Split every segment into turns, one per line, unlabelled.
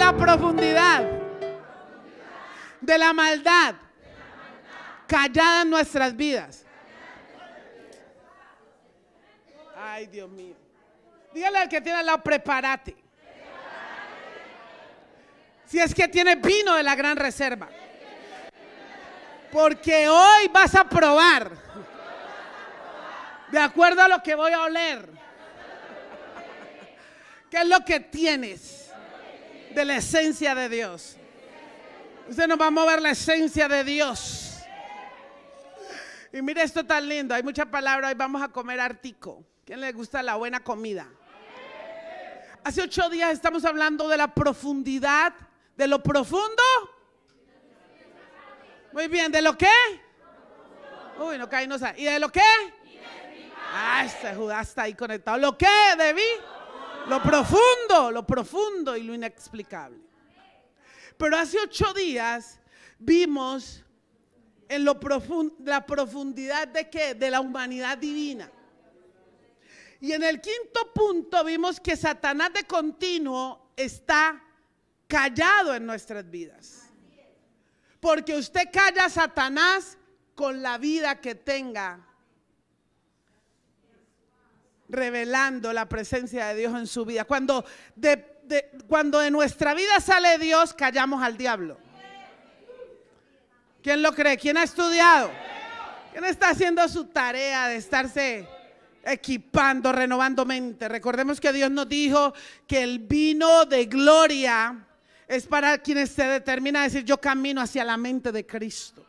la profundidad de la maldad callada en nuestras vidas. Ay, Dios mío. Dígale al que tiene al lado, prepárate. Si es que tiene vino de la gran reserva. Porque hoy vas a probar, de acuerdo a lo que voy a oler, qué es lo que tienes de la esencia de Dios. Usted nos va a mover la esencia de Dios. Y mire esto tan lindo, hay mucha palabra. Hoy vamos a comer artico. ¿Quién le gusta la buena comida? Hace 8 días estamos hablando de la profundidad, de lo profundo. Muy bien, ¿de lo qué? Uy, no caí, no sabe. ¿Y de lo qué? Ah, este Judas está ahí conectado. ¿Lo qué debí? Lo profundo y lo inexplicable. Pero hace 8 días vimos en la profundidad de qué, de la humanidad divina. Y en el 5.º punto vimos que Satanás de continuo está callado en nuestras vidas. Porque usted calla a Satanás con la vida que tenga, revelando la presencia de Dios en su vida. Cuando de nuestra vida sale Dios, callamos al diablo. ¿Quién lo cree? ¿Quién ha estudiado? ¿Quién está haciendo su tarea de estarse equipando, renovando mente? Recordemos que Dios nos dijo que el vino de gloria es para quienes se determina a decir: yo camino hacia la mente de Cristo.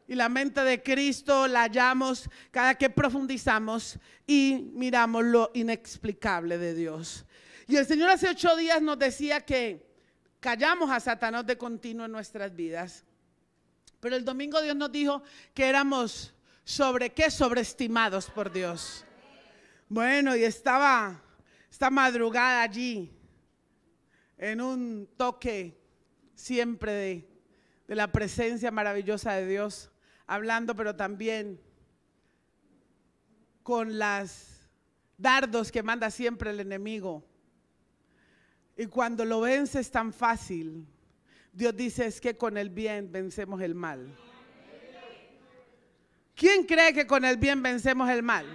Y la mente de Cristo la hallamos cada que profundizamos y miramos lo inexplicable de Dios. Y el Señor hace 8 días nos decía que callamos a Satanás de continuo en nuestras vidas. Pero el domingo Dios nos dijo que éramos sobreestimados por Dios. Bueno, y estaba esta madrugada allí en un toque siempre de la presencia maravillosa de Dios, hablando, pero también con las dardos que manda siempre el enemigo. Y cuando lo vences tan fácil, Dios dice: es que con el bien vencemos el mal. ¿Quién cree que con el bien vencemos el mal?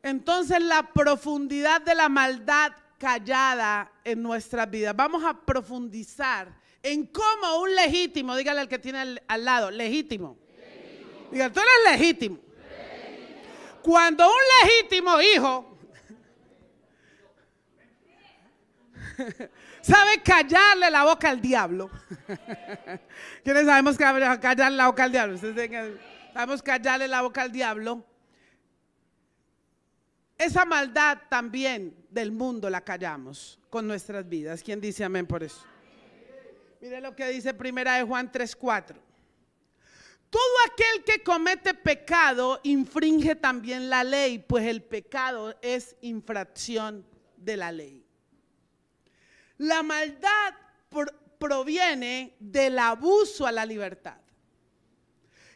Entonces la profundidad de la maldad callada en nuestras vidas. Vamos a profundizar en cómo un legítimo, dígale al que tiene al lado, legítimo. Diga, tú eres legítimo. Cuando un legítimo hijo sabe callarle la boca al diablo. ¿Quiénes sabemos callarle la boca al diablo? Sabemos callarle la boca al diablo. Esa maldad también del mundo la callamos con nuestras vidas. ¿Quién dice amén por eso? Mire lo que dice 1 Juan 3:4. Todo aquel que comete pecado infringe también la ley, pues el pecado es infracción de la ley. La maldad proviene del abuso a la libertad.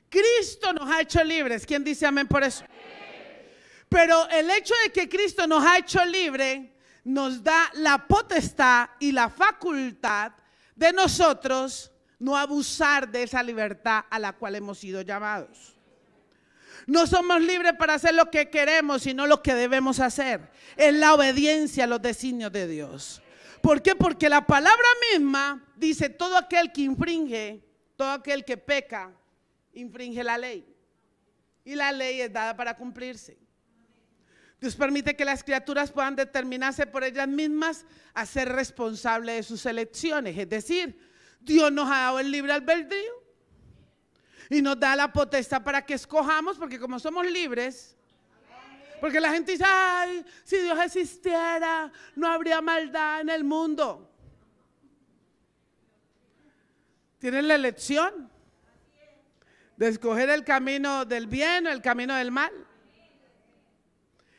Cristo nos ha hecho libres. ¿Quién dice amén por eso? Pero el hecho de que Cristo nos ha hecho libre nos da la potestad y la facultad de nosotros no abusar de esa libertad a la cual hemos sido llamados. No somos libres para hacer lo que queremos, sino lo que debemos hacer. Es la obediencia a los designios de Dios. ¿Por qué? Porque la palabra misma dice: todo aquel que infringe, todo aquel que peca, infringe la ley. Y la ley es dada para cumplirse. Dios permite que las criaturas puedan determinarse por ellas mismas a ser responsables de sus elecciones. Es decir, Dios nos ha dado el libre albedrío y nos da la potestad para que escojamos, porque como somos libres, porque la gente dice: ay, si Dios existiera, no habría maldad en el mundo. Tienen la elección de escoger el camino del bien o el camino del mal.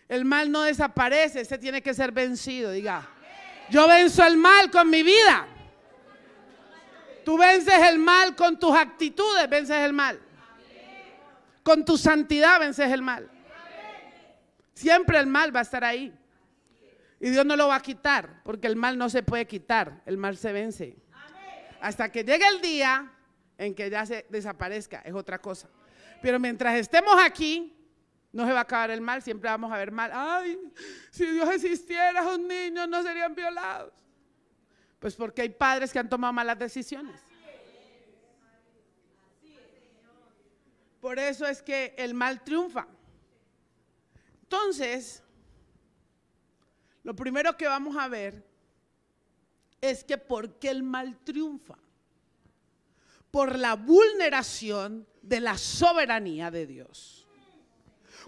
El mal no desaparece, ese tiene que ser vencido. Diga: yo venzo el mal con mi vida. Tú vences el mal con tus actitudes, vences el mal. Con tu santidad vences el mal. Siempre el mal va a estar ahí. Y Dios no lo va a quitar, porque el mal no se puede quitar, el mal se vence. Hasta que llegue el día en que ya se desaparezca, es otra cosa. Pero mientras estemos aquí, no se va a acabar el mal, siempre vamos a ver mal. Ay, si Dios existiera, esos niños no serían violados. Pues porque hay padres que han tomado malas decisiones. Por eso es que el mal triunfa. Entonces, lo primero que vamos a ver es que ¿por qué el mal triunfa? Por la vulneración de la soberanía de Dios.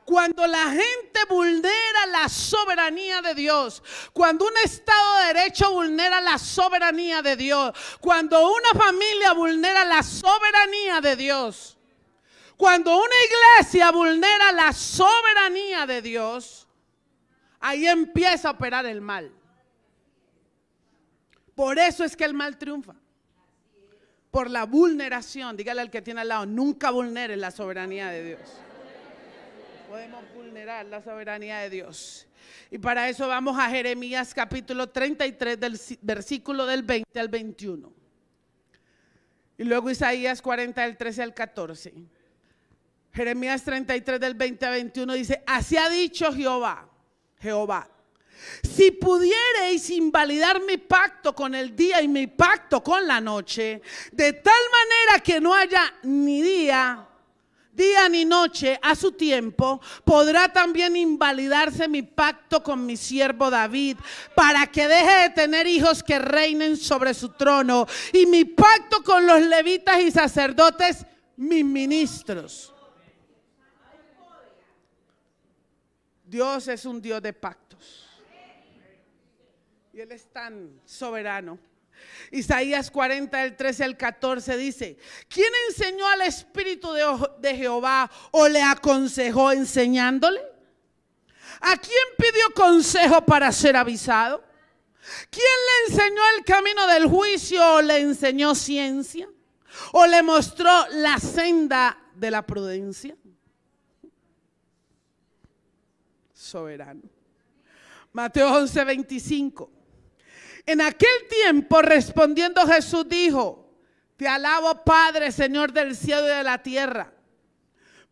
Cuando la gente vulnera la soberanía de Dios, cuando un Estado de Derecho vulnera la soberanía de Dios, cuando una familia vulnera la soberanía de Dios, cuando una iglesia vulnera la soberanía de Dios, ahí empieza a operar el mal. Por eso es que el mal triunfa. Por la vulneración. Dígale al que tiene al lado, nunca vulneres la soberanía de Dios. Podemos vulnerar la soberanía de Dios. Y para eso vamos a Jeremías capítulo 33 del versículo del 20 al 21. Y luego Isaías 40 del 13 al 14. Jeremías 33 del 20 al 21 dice, así ha dicho Jehová, si pudiereis invalidar mi pacto con el día y mi pacto con la noche, de tal manera que no haya ni día ni noche a su tiempo, podrá también invalidarse mi pacto con mi siervo David, para que deje de tener hijos que reinen sobre su trono, y mi pacto con los levitas y sacerdotes, mis ministros. Dios es un Dios de pactos. Y Él es tan soberano. Isaías 40 del 13 al 14 dice, ¿quién enseñó al Espíritu de Jehová o le aconsejó enseñándole? ¿A quién pidió consejo para ser avisado? ¿Quién le enseñó el camino del juicio o le enseñó ciencia? ¿O le mostró la senda de la prudencia? Soberano. Mateo 11, 25. En aquel tiempo respondiendo Jesús dijo, te alabo Padre, Señor del cielo y de la tierra,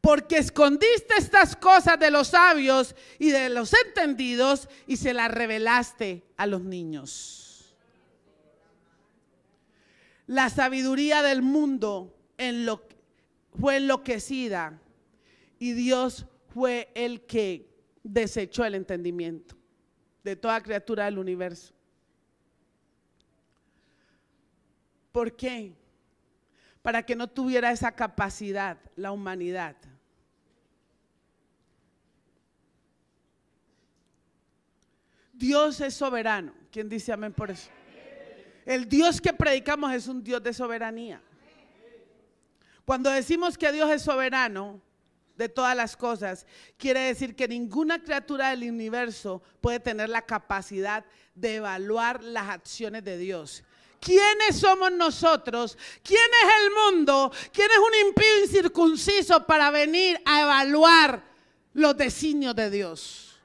porque escondiste estas cosas de los sabios y de los entendidos y se las revelaste a los niños. La sabiduría del mundo fue enloquecida y Dios fue el que desechó el entendimiento de toda criatura del universo. ¿Por qué? Para que no tuviera esa capacidad la humanidad. Dios es soberano. ¿Quién dice amén por eso? El Dios que predicamos es un Dios de soberanía. Cuando decimos que Dios es soberano de todas las cosas, quiere decir que ninguna criatura del universo puede tener la capacidad de evaluar las acciones de Dios. ¿Quiénes somos nosotros? ¿Quién es el mundo? ¿Quién es un impío incircunciso para venir a evaluar los designios de Dios?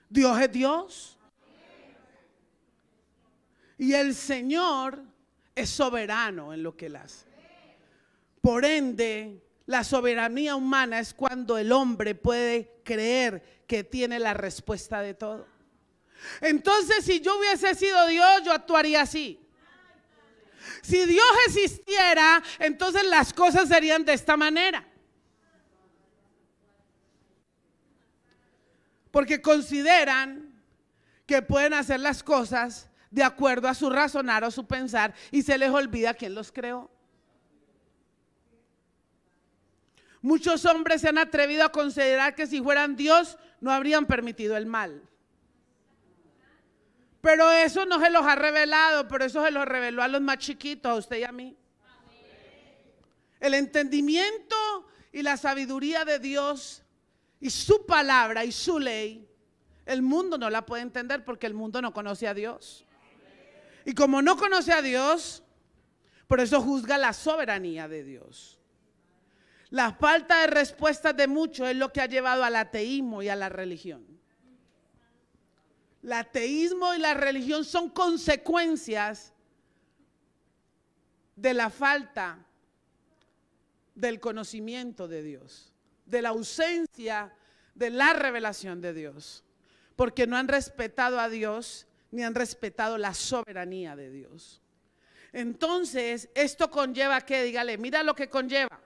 Dios es Dios. Y el Señor es soberano en lo que Él hace. Por ende, la soberanía humana es cuando el hombre puede creer que tiene la respuesta de todo. Entonces, si yo hubiese sido Dios, yo actuaría así. Si Dios existiera, entonces las cosas serían de esta manera. Porque consideran que pueden hacer las cosas de acuerdo a su razonar o su pensar y se les olvida quién los creó. Muchos hombres se han atrevido a considerar que si fueran Dios no habrían permitido el mal. Pero eso no se los ha revelado, pero eso se los reveló a los más chiquitos, a usted y a mí. El entendimiento y la sabiduría de Dios y su palabra y su ley, el mundo no la puede entender porque el mundo no conoce a Dios. Y como no conoce a Dios, por eso juzga la soberanía de Dios. La falta de respuestas de muchos es lo que ha llevado al ateísmo y a la religión. El ateísmo y la religión son consecuencias de la falta del conocimiento de Dios, de la ausencia de la revelación de Dios, porque no han respetado a Dios ni han respetado la soberanía de Dios. Entonces, esto conlleva ¿qué? Dígale, mira lo que conlleva.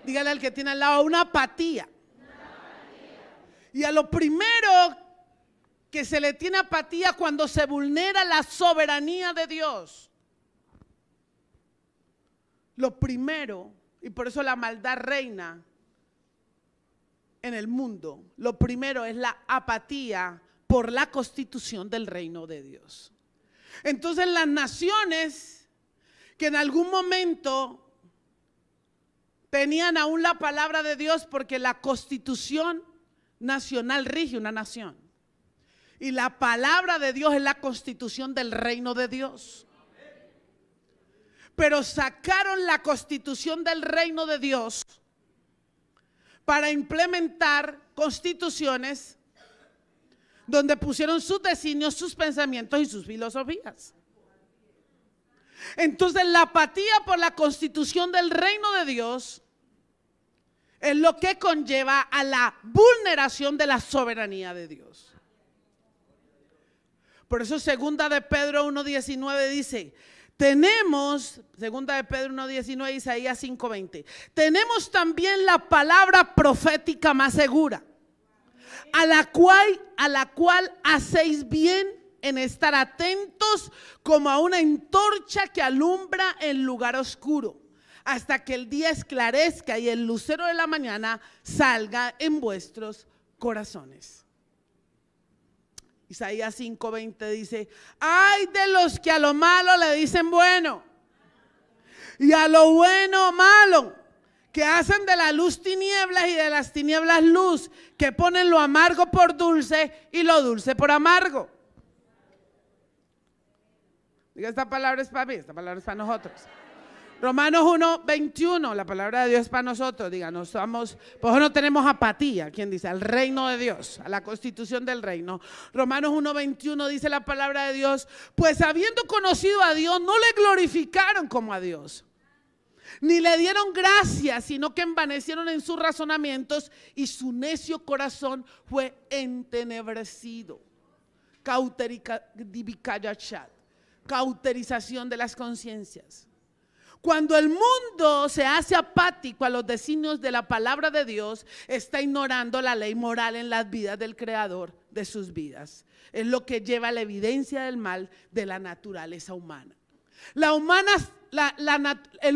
Dígale al que tiene al lado, una apatía. Y a lo primero que se le tiene apatía cuando se vulnera la soberanía de Dios. Lo primero, y por eso la maldad reina en el mundo, lo primero es la apatía por la constitución del reino de Dios. Entonces las naciones que en algún momento tenían aún la palabra de Dios, porque la constitución nacional rige una nación, y la palabra de Dios es la constitución del reino de Dios. Pero sacaron la constitución del reino de Dios para implementar constituciones donde pusieron sus designios, sus pensamientos y sus filosofías. Entonces la apatía por la constitución del reino de Dios es lo que conlleva a la vulneración de la soberanía de Dios. Por eso segunda de Pedro 1:19 dice, tenemos, segunda de Pedro 1:19, Isaías 5:20, tenemos también la palabra profética más segura, a la cual hacéis bien en estar atentos como a una antorcha que alumbra en lugar oscuro, hasta que el día esclarezca y el lucero de la mañana salga en vuestros corazones. Isaías 5:20 dice, ay de los que a lo malo le dicen bueno y a lo bueno malo, que hacen de la luz tinieblas y de las tinieblas luz, que ponen lo amargo por dulce y lo dulce por amargo. Diga, esta palabra es para mí, esta palabra es para nosotros. Romanos 1:21, la palabra de Dios es para nosotros. Diga, no somos, pues no tenemos apatía. ¿Quién dice? Al reino de Dios, a la constitución del reino. Romanos 1:21 dice la palabra de Dios, pues habiendo conocido a Dios, no le glorificaron como a Dios, ni le dieron gracias, sino que envanecieron en sus razonamientos y su necio corazón fue entenebrecido. Cauterización de las conciencias. Cuando el mundo se hace apático a los designios de la palabra de Dios, está ignorando la ley moral en las vidas del Creador de sus vidas. Es lo que lleva a la evidencia del mal de la naturaleza humana. El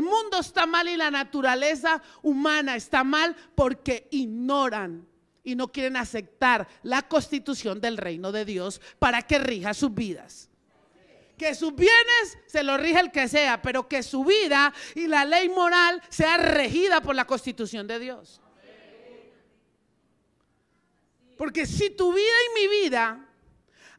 mundo está mal y la naturaleza humana está mal porque ignoran y no quieren aceptar la constitución del reino de Dios para que rija sus vidas. Que sus bienes se los rija el que sea, pero que su vida y la ley moral sea regida por la constitución de Dios. Porque si tu vida y mi vida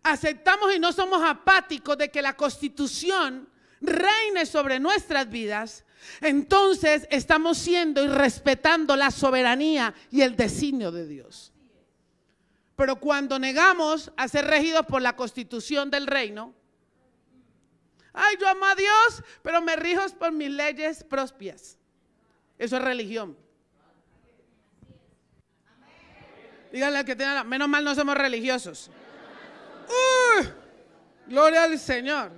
aceptamos y no somos apáticos de que la constitución reine sobre nuestras vidas, entonces estamos siendo y respetando la soberanía y el designio de Dios. Pero cuando negamos a ser regidos por la constitución del reino, ay, yo amo a Dios, pero me rijo por mis leyes propias. Eso es religión. Díganle al que tenga, menos mal no somos religiosos. Gloria al Señor.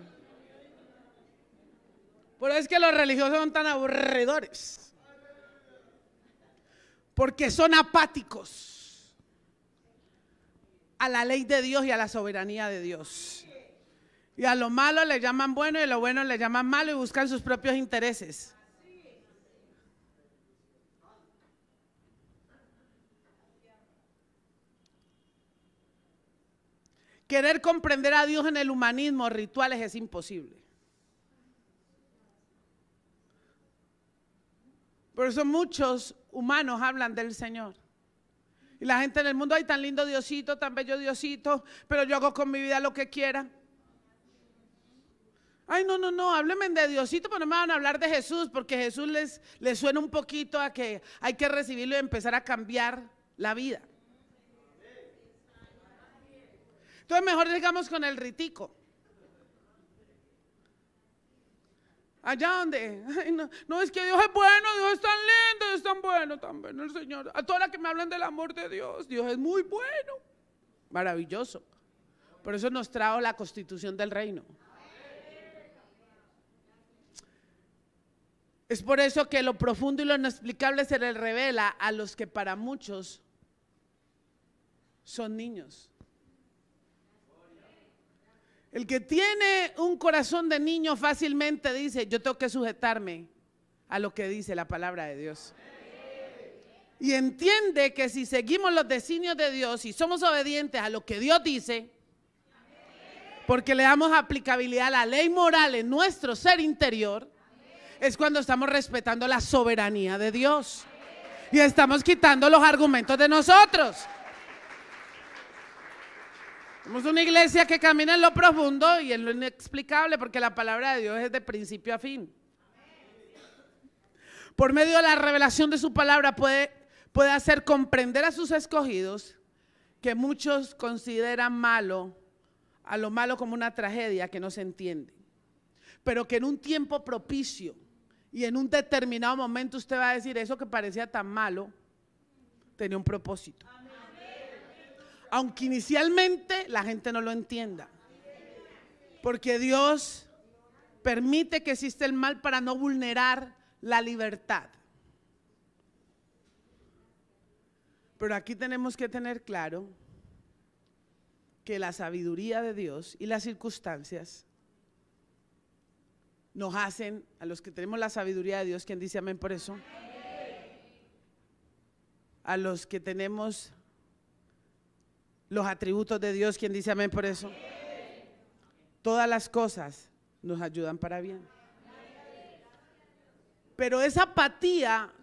Por eso es que los religiosos son tan aburridores, porque son apáticos a la ley de Dios y a la soberanía de Dios. Y a lo malo le llaman bueno y a lo bueno le llaman malo y buscan sus propios intereses. Querer comprender a Dios en el humanismo, rituales, es imposible. Por eso muchos humanos hablan del Señor. Y la gente en el mundo, ay, tan lindo Diosito, tan bello Diosito, pero yo hago con mi vida lo que quiera. Ay, no, háblenme de Diosito, pero no me van a hablar de Jesús, porque Jesús les suena un poquito a que hay que recibirlo y empezar a cambiar la vida. Entonces mejor digamos con el ritico. Allá donde, ay, no, es que Dios es bueno, Dios es tan lindo, Dios es tan bueno el Señor. A todas las que me hablan del amor de Dios, Dios es muy bueno, maravilloso. Por eso nos trajo la constitución del reino. Es por eso que lo profundo y lo inexplicable se les revela a los que para muchos son niños. El que tiene un corazón de niño fácilmente dice, yo tengo que sujetarme a lo que dice la palabra de Dios. Y entiende que si seguimos los designios de Dios y somos obedientes a lo que Dios dice, porque le damos aplicabilidad a la ley moral en nuestro ser interior, es cuando estamos respetando la soberanía de Dios y estamos quitando los argumentos de nosotros. Somos una iglesia que camina en lo profundo y en lo inexplicable, porque la palabra de Dios es de principio a fin. Por medio de la revelación de su palabra puede hacer comprender a sus escogidos que muchos consideran a lo malo como una tragedia que no se entiende, pero que en un tiempo propicio y en un determinado momento usted va a decir, eso que parecía tan malo tenía un propósito. Aunque inicialmente la gente no lo entienda, porque Dios permite que exista el mal para no vulnerar la libertad. Pero aquí tenemos que tener claro que la sabiduría de Dios y las circunstancias nos hacen, a los que tenemos la sabiduría de Dios, ¿quién dice amén por eso? A los que tenemos los atributos de Dios, ¿quién dice amén por eso? Todas las cosas nos ayudan para bien. Pero esa apatía,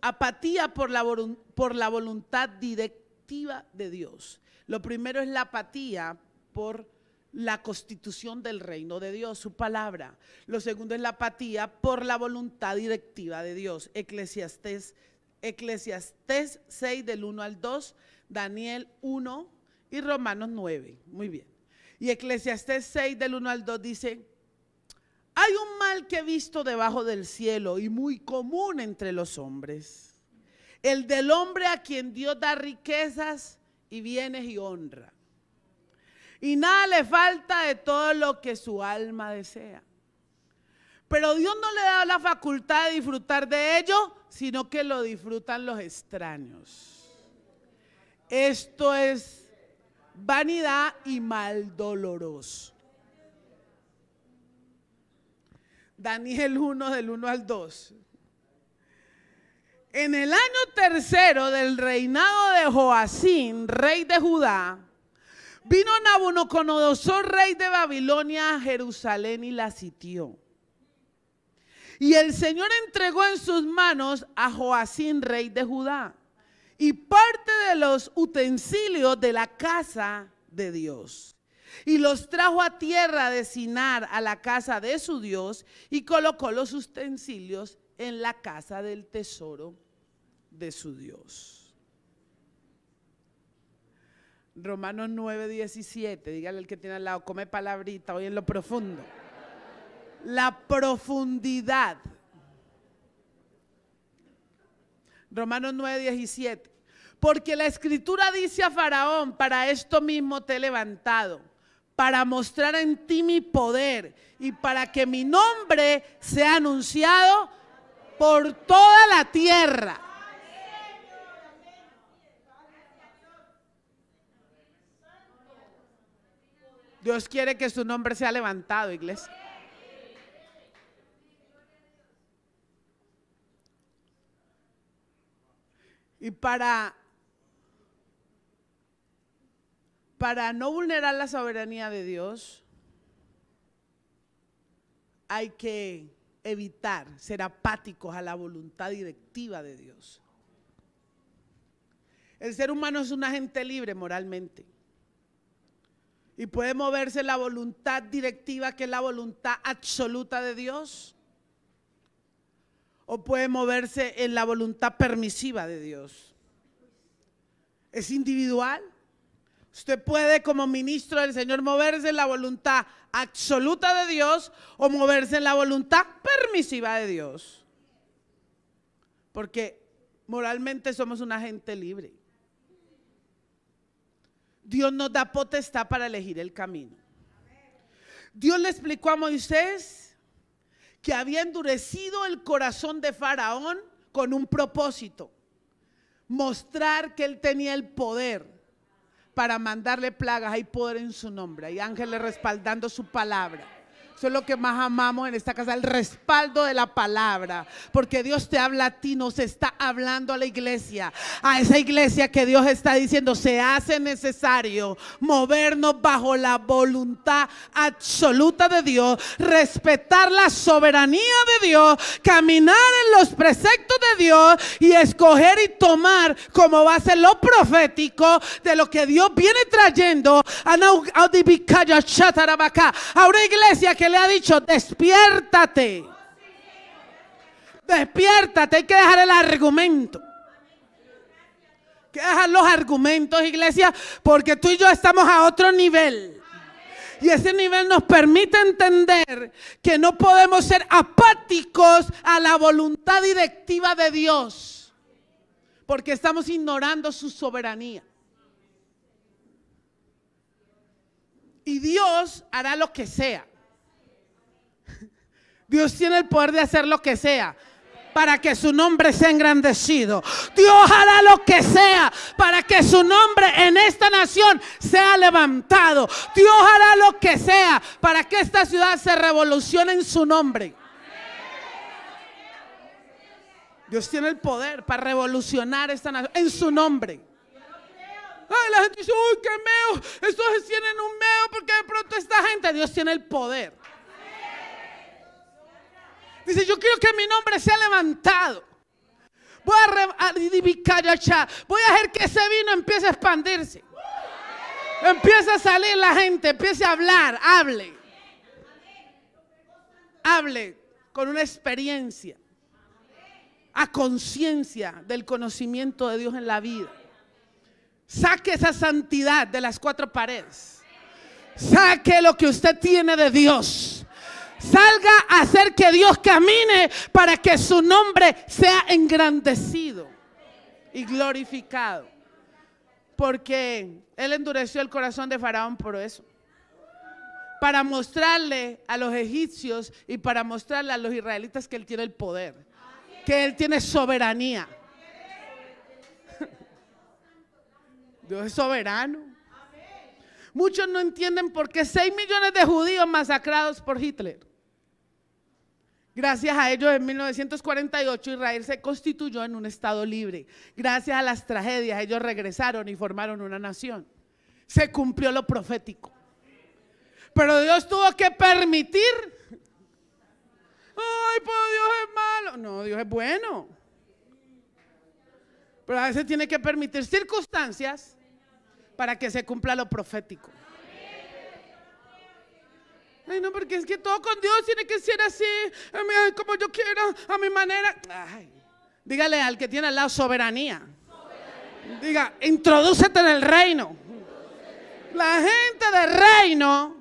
apatía por la voluntad directiva de Dios. Lo primero es la apatía por la constitución del reino de Dios, su palabra. Lo segundo es la apatía por la voluntad directiva de Dios. Eclesiastés 6 del 1 al 2, Daniel 1 y Romanos 9. Muy bien. Y Eclesiastés 6 del 1 al 2 dice, hay un mal que he visto debajo del cielo y muy común entre los hombres, el del hombre a quien Dios da riquezas y bienes y honra, y nada le falta de todo lo que su alma desea. Pero Dios no le da la facultad de disfrutar de ello, sino que lo disfrutan los extraños. Esto es vanidad y mal doloroso. Daniel 1 del 1 al 2. En el año tercero del reinado de Joacín, rey de Judá, vino Nabucodonosor, rey de Babilonia, a Jerusalén y la sitió. Y el Señor entregó en sus manos a Joacín, rey de Judá, y parte de los utensilios de la casa de Dios. Y los trajo a tierra de Sinar, a la casa de su Dios, y colocó los utensilios en la casa del tesoro de su Dios. Romanos 9:17, dígale al que tiene al lado, come palabrita hoy en lo profundo. La profundidad. Romanos 9:17. Porque la escritura dice a Faraón, para esto mismo te he levantado, para mostrar en ti mi poder y para que mi nombre sea anunciado por toda la tierra. Dios quiere que su nombre sea levantado, iglesia. Y para no vulnerar la soberanía de Dios, hay que evitar ser apáticos a la voluntad directiva de Dios. El ser humano es un agente libre moralmente y puede moverse en la voluntad directiva, que es la voluntad absoluta de Dios, o puede moverse en la voluntad permisiva de Dios. Es individual. Usted puede, como ministro del Señor, moverse en la voluntad absoluta de Dios o moverse en la voluntad permisiva de Dios. Porque moralmente somos una gente libre. Dios nos da potestad para elegir el camino. Dios le explicó a Moisés que había endurecido el corazón de Faraón con un propósito: mostrar que él tenía el poder para mandarle plagas. Hay poder en su nombre, hay ángeles respaldando su palabra. Eso es lo que más amamos en esta casa, el respaldo de la palabra. Porque Dios te habla a ti, nos está hablando a la iglesia. A esa iglesia que Dios está diciendo, se hace necesario movernos bajo la voluntad absoluta de Dios, respetar la soberanía de Dios, caminar en los preceptos de Dios y escoger y tomar como base lo profético de lo que Dios viene trayendo a una iglesia que le ha dicho: despiértate, despiértate. Hay que dejar el argumento, hay que dejar los argumentos, iglesia, porque tú y yo estamos a otro nivel. Y ese nivel nos permite entender que no podemos ser apáticos a la voluntad directiva de Dios, porque estamos ignorando su soberanía. Y Dios hará lo que sea. Dios tiene el poder de hacer lo que sea para que su nombre sea engrandecido. Dios hará lo que sea para que su nombre en esta nación sea levantado. Dios hará lo que sea para que esta ciudad se revolucione en su nombre. Dios tiene el poder para revolucionar esta nación en su nombre. Ay, la gente dice: uy, qué meo, estos tienen un meo porque de pronto esta gente. Dios tiene el poder. Dice: yo quiero que mi nombre sea levantado. Voy a hacer que ese vino empiece a expandirse. Empiece a salir la gente, empiece a hablar, hable. Hable con una experiencia, a conciencia del conocimiento de Dios en la vida. Saque esa santidad de las cuatro paredes. Saque lo que usted tiene de Dios. Salga a hacer que Dios camine para que su nombre sea engrandecido y glorificado. Porque Él endureció el corazón de Faraón por eso. Para mostrarle a los egipcios y para mostrarle a los israelitas que Él tiene el poder, que Él tiene soberanía. Dios es soberano. Muchos no entienden por qué 6 millones de judíos masacrados por Hitler. Gracias a ellos, en 1948 Israel se constituyó en un estado libre. Gracias a las tragedias ellos regresaron y formaron una nación. Se cumplió lo profético. Pero Dios tuvo que permitir. Ay, pues Dios es malo. No, Dios es bueno. Pero a veces tiene que permitir circunstancias para que se cumpla lo profético. Ay, no, porque es que todo con Dios tiene que ser así, como yo quiera, a mi manera. Ay, dígale al que tiene al lado: soberanía. Diga: introdúcete en el reino. La gente del reino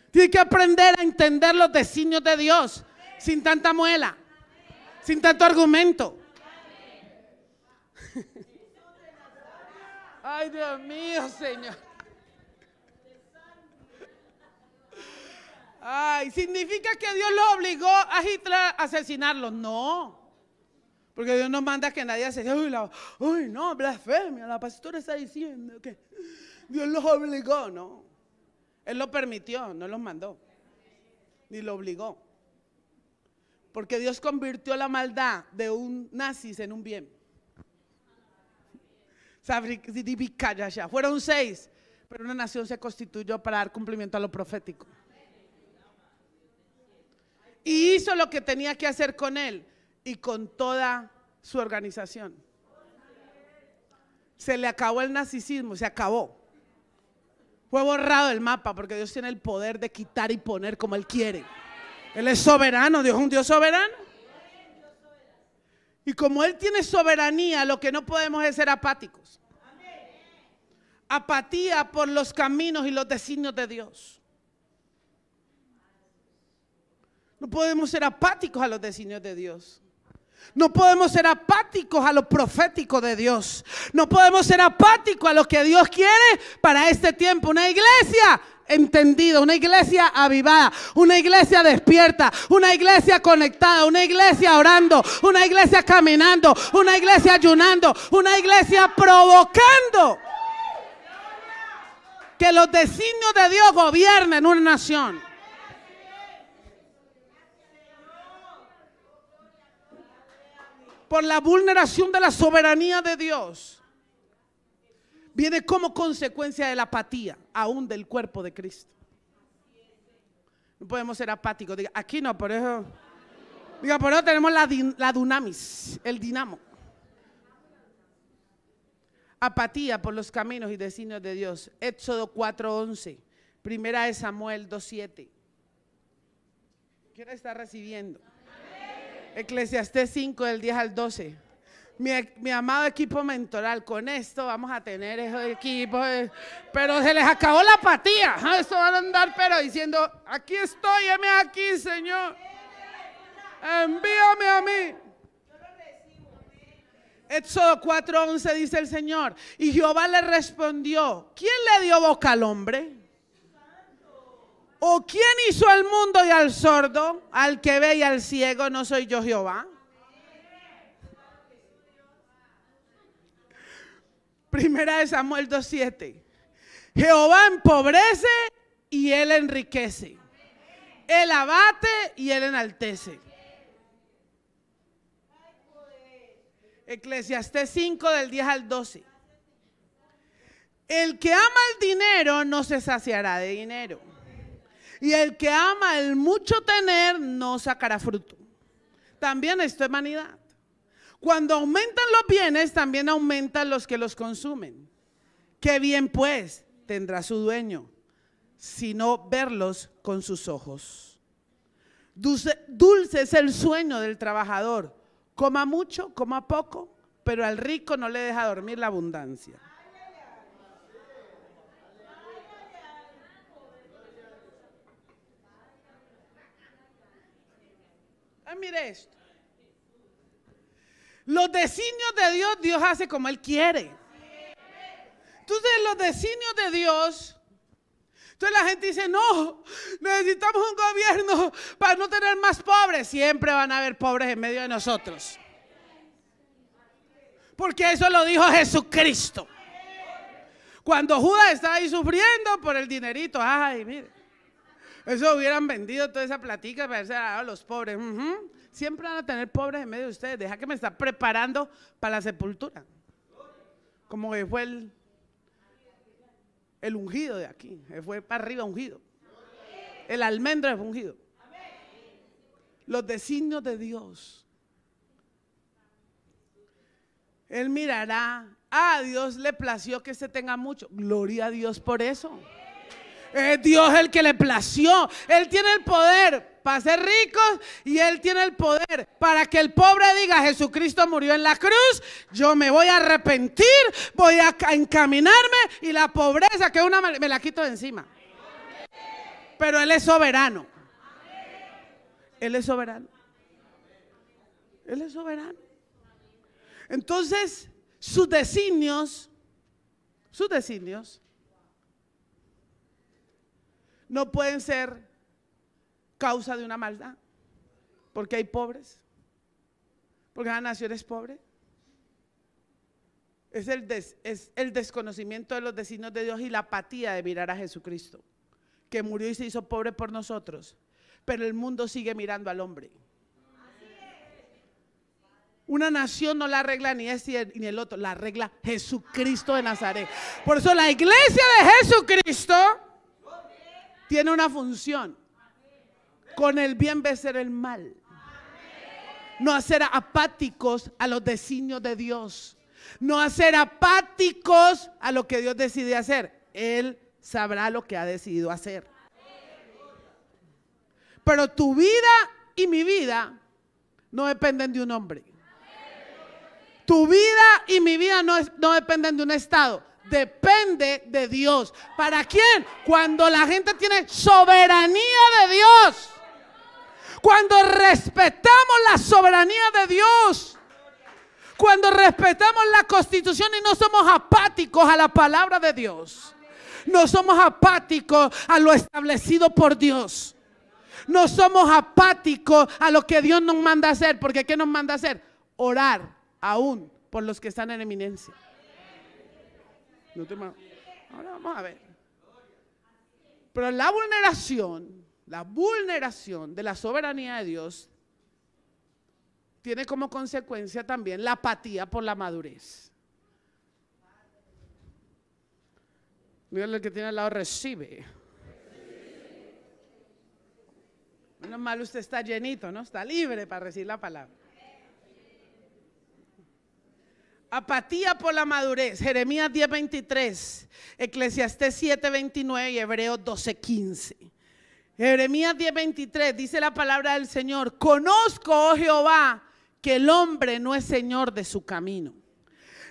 tiene que aprender a entender los designios de Dios sin tanta muela, sin tanto argumento. Ay, Dios mío, Señor. Ay, ¿significa que Dios lo obligó a Hitler a asesinarlo? No. Porque Dios no manda que nadie asesine. Uy, no, blasfemia. La pastora está diciendo que Dios los obligó. No. Él lo permitió, no los mandó. Ni lo obligó. Porque Dios convirtió la maldad de un nazis en un bien. Fueron 6, pero una nación se constituyó para dar cumplimiento a lo profético. Y hizo lo que tenía que hacer con él y con toda su organización. Se le acabó el nazismo, se acabó. Fue borrado el mapa porque Dios tiene el poder de quitar y poner como Él quiere. Él es soberano, Dios es un Dios soberano. Y como Él tiene soberanía, lo que no podemos es ser apáticos. apatía por los caminos y los designios de Dios. No podemos ser apáticos a los designios de Dios. No podemos ser apáticos a lo profético de Dios. No podemos ser apáticos a lo que Dios quiere para este tiempo. Una iglesia entendida, una iglesia avivada, una iglesia despierta, una iglesia conectada, una iglesia orando, una iglesia caminando, una iglesia ayunando, una iglesia provocando que los designios de Dios gobiernen una nación. Por la vulneración de la soberanía de Dios, viene como consecuencia de la apatía, aún del cuerpo de Cristo. No podemos ser apáticos. Diga, aquí no, por eso. Diga, por eso tenemos la dunamis, el dinamo. Apatía por los caminos y designios de Dios. Éxodo 4:11. Primera de Samuel 2:7. ¿Quién está recibiendo? Eclesiastés 5 del 10 al 12. Mi amado equipo mentoral, con esto vamos a tener esos equipos, pero se les acabó la apatía. Esto van a andar pero diciendo, aquí estoy, heme aquí, Señor. Envíame a mí. Éxodo 4:11 dice el Señor, y Jehová le respondió, ¿quién le dio boca al hombre? ¿O quién hizo al mundo y al sordo, al que ve y al ciego? ¿No soy yo Jehová? Primera de Samuel 2:7. Jehová empobrece y él enriquece. Él abate y él enaltece. Eclesiastés 5 del 10 al 12. El que ama el dinero no se saciará de dinero. Y el que ama el mucho tener no sacará fruto. También esto es vanidad. Cuando aumentan los bienes, también aumentan los que los consumen. Qué bien pues tendrá su dueño, sino verlos con sus ojos. Dulce es el sueño del trabajador. Coma mucho, coma poco, pero al rico no le deja dormir la abundancia. Mire esto. Los designios de Dios, Dios hace como Él quiere. Entonces los designios de Dios, entonces la gente dice, no, necesitamos un gobierno para no tener más pobres. Siempre van a haber pobres en medio de nosotros. Porque eso lo dijo Jesucristo. Cuando Judas estaba ahí sufriendo por el dinerito, ay, mire. Eso hubieran vendido toda esa platica para haberse dado a los pobres. Siempre van a tener pobres en medio de ustedes. Deja que me está preparando para la sepultura. Como que fue el ungido de aquí. Fue para arriba ungido. El almendro fue ungido. Los designios de Dios. Él mirará. A Dios le plació que se tenga mucho. Gloria a Dios por eso. Es Dios el que le plació. Él tiene el poder para ser ricos y Él tiene el poder para que el pobre diga, Jesucristo murió en la cruz, yo me voy a arrepentir, voy a encaminarme y la pobreza que es una me la quito de encima. Pero Él es soberano. Él es soberano. Él es soberano. Entonces, sus designios no pueden ser causa de una maldad, porque hay pobres, porque la nación es pobre. Es el desconocimiento de los designios de Dios y la apatía de mirar a Jesucristo, que murió y se hizo pobre por nosotros, pero el mundo sigue mirando al hombre. Una nación no la arregla ni este ni el otro, la arregla Jesucristo de Nazaret. Por eso la iglesia de Jesucristo tiene una función: con el bien vencer el mal. No hacer apáticos a los designios de Dios. No hacer apáticos a lo que Dios decide hacer. Él sabrá lo que ha decidido hacer. Pero tu vida y mi vida no dependen de un hombre. Tu vida y mi vida no dependen de un estado, depende de Dios. ¿Para quién? Cuando la gente tiene soberanía de Dios. Cuando respetamos la soberanía de Dios. Cuando respetamos la Constitución y no somos apáticos a la palabra de Dios. No somos apáticos a lo establecido por Dios. No somos apáticos a lo que Dios nos manda a hacer. Porque ¿qué nos manda a hacer? Orar aún por los que están en eminencia. Ahora vamos a ver. Pero la vulneración de la soberanía de Dios tiene como consecuencia también la apatía por la madurez. Dígale al que tiene al lado, recibe. Menos mal usted está llenito, ¿no? Está libre para recibir la palabra. Apatía por la madurez. Jeremías 10:23, Eclesiastés 7:29 y Hebreos 12:15. Jeremías 10:23 dice la palabra del Señor: conozco, oh Jehová, que el hombre no es señor de su camino,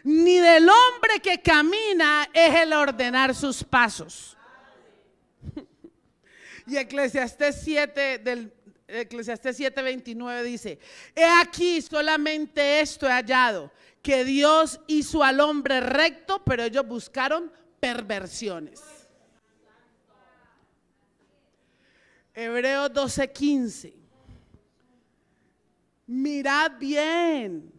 ni del hombre que camina es el ordenar sus pasos. Y Eclesiastés 7:29 dice: he aquí solamente esto he hallado, que Dios hizo al hombre recto, pero ellos buscaron perversiones. Hebreos 12:15. Mirad bien,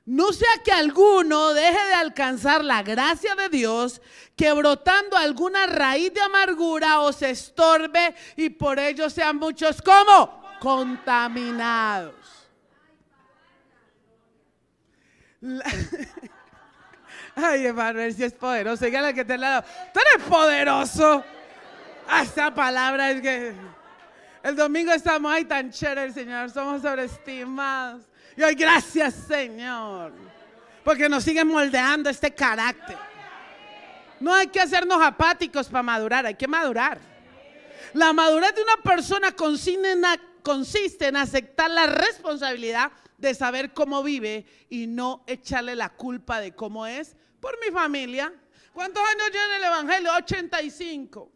no sea que alguno deje de alcanzar la gracia de Dios, que brotando alguna raíz de amargura os estorbe y por ello sean muchos como contaminados. Ay, hermano, a ver si es poderoso. Dígale que te al lado: tú eres poderoso. Esta palabra es que el domingo estamos ahí tan chévere, Señor. Somos sobreestimados. Y hoy gracias, Señor, porque nos siguen moldeando este carácter. No hay que hacernos apáticos para madurar, hay que madurar. La madurez de una persona consiste en aceptar la responsabilidad de saber cómo vive y no echarle la culpa de cómo es por mi familia. ¿Cuántos años lleva en el evangelio? 85.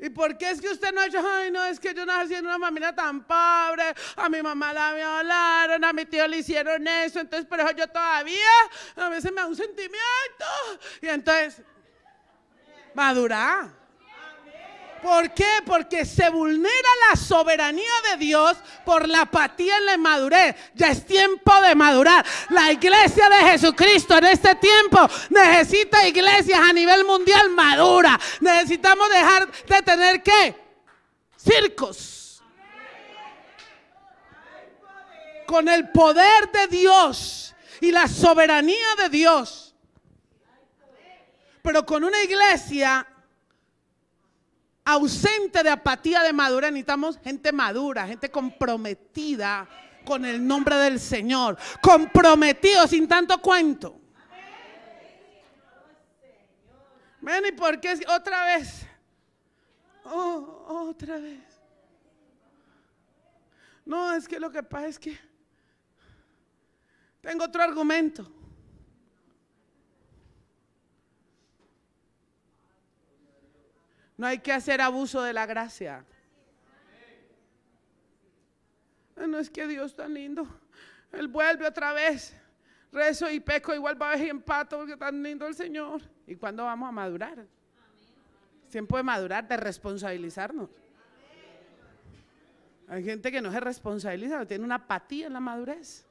¿Y por qué es que usted no ha hecho? Ay, no, es que yo nací en una familia tan pobre, a mi mamá la violaron, a mi tío le hicieron eso, entonces por eso yo todavía a veces me da un sentimiento. Y entonces, madura. ¿Por qué? Porque se vulnera la soberanía de Dios por la apatía en la inmadurez. Ya es tiempo de madurar. La iglesia de Jesucristo en este tiempo necesita iglesias a nivel mundial maduras. Necesitamos dejar de tener ¿qué? Circos. Con el poder de Dios y la soberanía de Dios. Pero con una iglesia ausente de apatía, de madurez. Necesitamos gente madura, gente comprometida con el nombre del Señor, comprometido sin tanto cuento. Ven, ¿y por qué otra vez? Otra vez. No, es que lo que pasa es que tengo otro argumento. No hay que hacer abuso de la gracia. No es que Dios tan lindo. Él vuelve otra vez. Rezo y peco, igual va a ver y empato porque tan lindo el Señor. ¿Y cuándo vamos a madurar? Tiempo de madurar, de responsabilizarnos. Hay gente que no se responsabiliza, tiene una apatía en la madurez.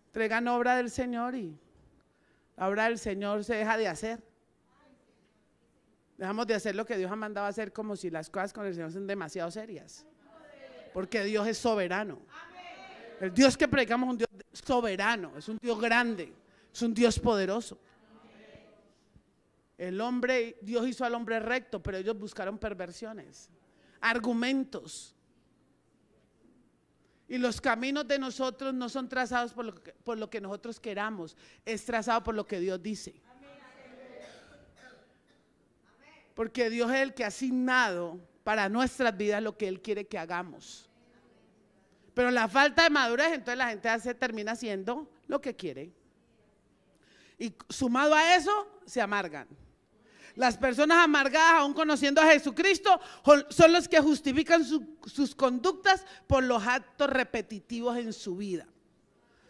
Entregan obra del Señor y la obra del Señor se deja de hacer. Dejamos de hacer lo que Dios ha mandado a hacer como si las cosas con el Señor son demasiado serias. Porque Dios es soberano. El Dios que predicamos es un Dios soberano, es un Dios grande, es un Dios poderoso. Dios hizo al hombre recto, pero ellos buscaron perversiones, argumentos. Y los caminos de nosotros no son trazados por lo que nosotros queramos, es trazado por lo que Dios dice. Porque Dios es el que ha asignado para nuestras vidas lo que Él quiere que hagamos. Pero la falta de madurez, entonces la gente termina haciendo lo que quiere. Y sumado a eso, se amargan. Las personas amargadas, aún conociendo a Jesucristo, son los que justifican sus conductas por los actos repetitivos en su vida.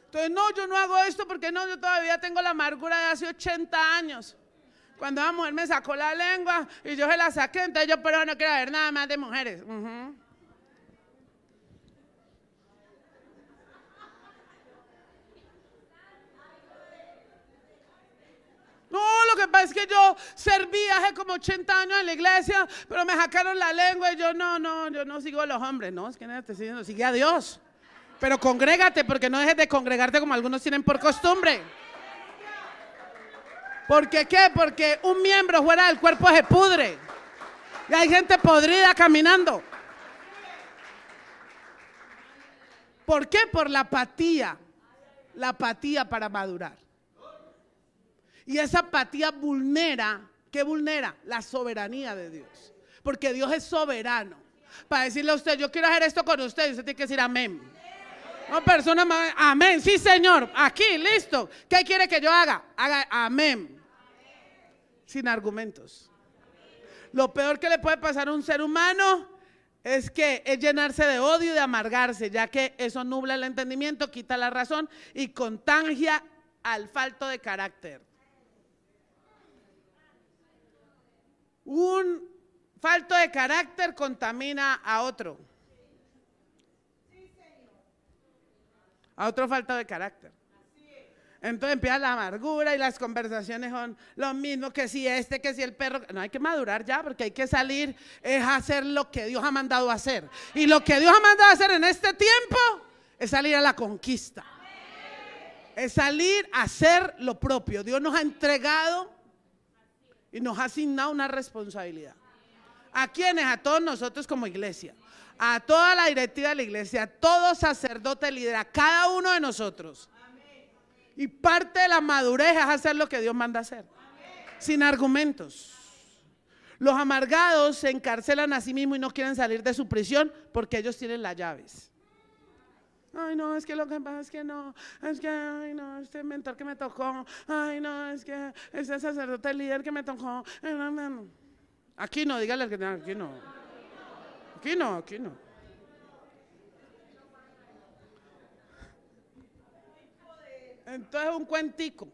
Entonces, no, yo no hago esto porque no, yo todavía tengo la amargura de hace 80 años. Cuando una mujer me sacó la lengua y yo se la saqué, entonces yo, pero no quiero ver nada más de mujeres. No, lo que pasa es que yo serví hace como 80 años en la iglesia, pero me sacaron la lengua y yo no sigo a los hombres. No, es que no te estoy diciendo, sigue a Dios. Pero congrégate, porque no dejes de congregarte como algunos tienen por costumbre. ¿Por qué qué? Porque un miembro fuera del cuerpo se pudre. Y hay gente podrida caminando. ¿Por qué? Por la apatía. La apatía para madurar. Y esa apatía vulnera, ¿qué vulnera? La soberanía de Dios. Porque Dios es soberano. Para decirle a usted, yo quiero hacer esto con usted, y usted tiene que decir amén. No, persona, amén, sí señor, aquí, listo. ¿Qué quiere que yo haga? Haga amén. Sin argumentos. Lo peor que le puede pasar a un ser humano es llenarse de odio y de amargarse, ya que eso nubla el entendimiento, quita la razón y contagia al falto de carácter. Un falto de carácter contamina a otro. A otro falto de carácter. Entonces empieza la amargura y las conversaciones son lo mismo, que si que si el perro. No, hay que madurar ya, porque hay que salir, es hacer lo que Dios ha mandado a hacer. Y lo que Dios ha mandado a hacer en este tiempo es salir a la conquista. Es salir a hacer lo propio. Dios nos ha entregado y nos ha asignado una responsabilidad. ¿A quiénes? A todos nosotros como iglesia, a toda la directiva de la iglesia, a todo sacerdote líder, a cada uno de nosotros. Y parte de la madurez es hacer lo que Dios manda hacer, sin argumentos. Los amargados se encarcelan a sí mismos y no quieren salir de su prisión porque ellos tienen las llaves. Ay, no, es que lo que pasa es que no, es que, ay, no, este mentor que me tocó, ay, no, es que este sacerdote líder que me tocó. Aquí no, dígale que aquí no. Aquí no, aquí no. Entonces un cuentico.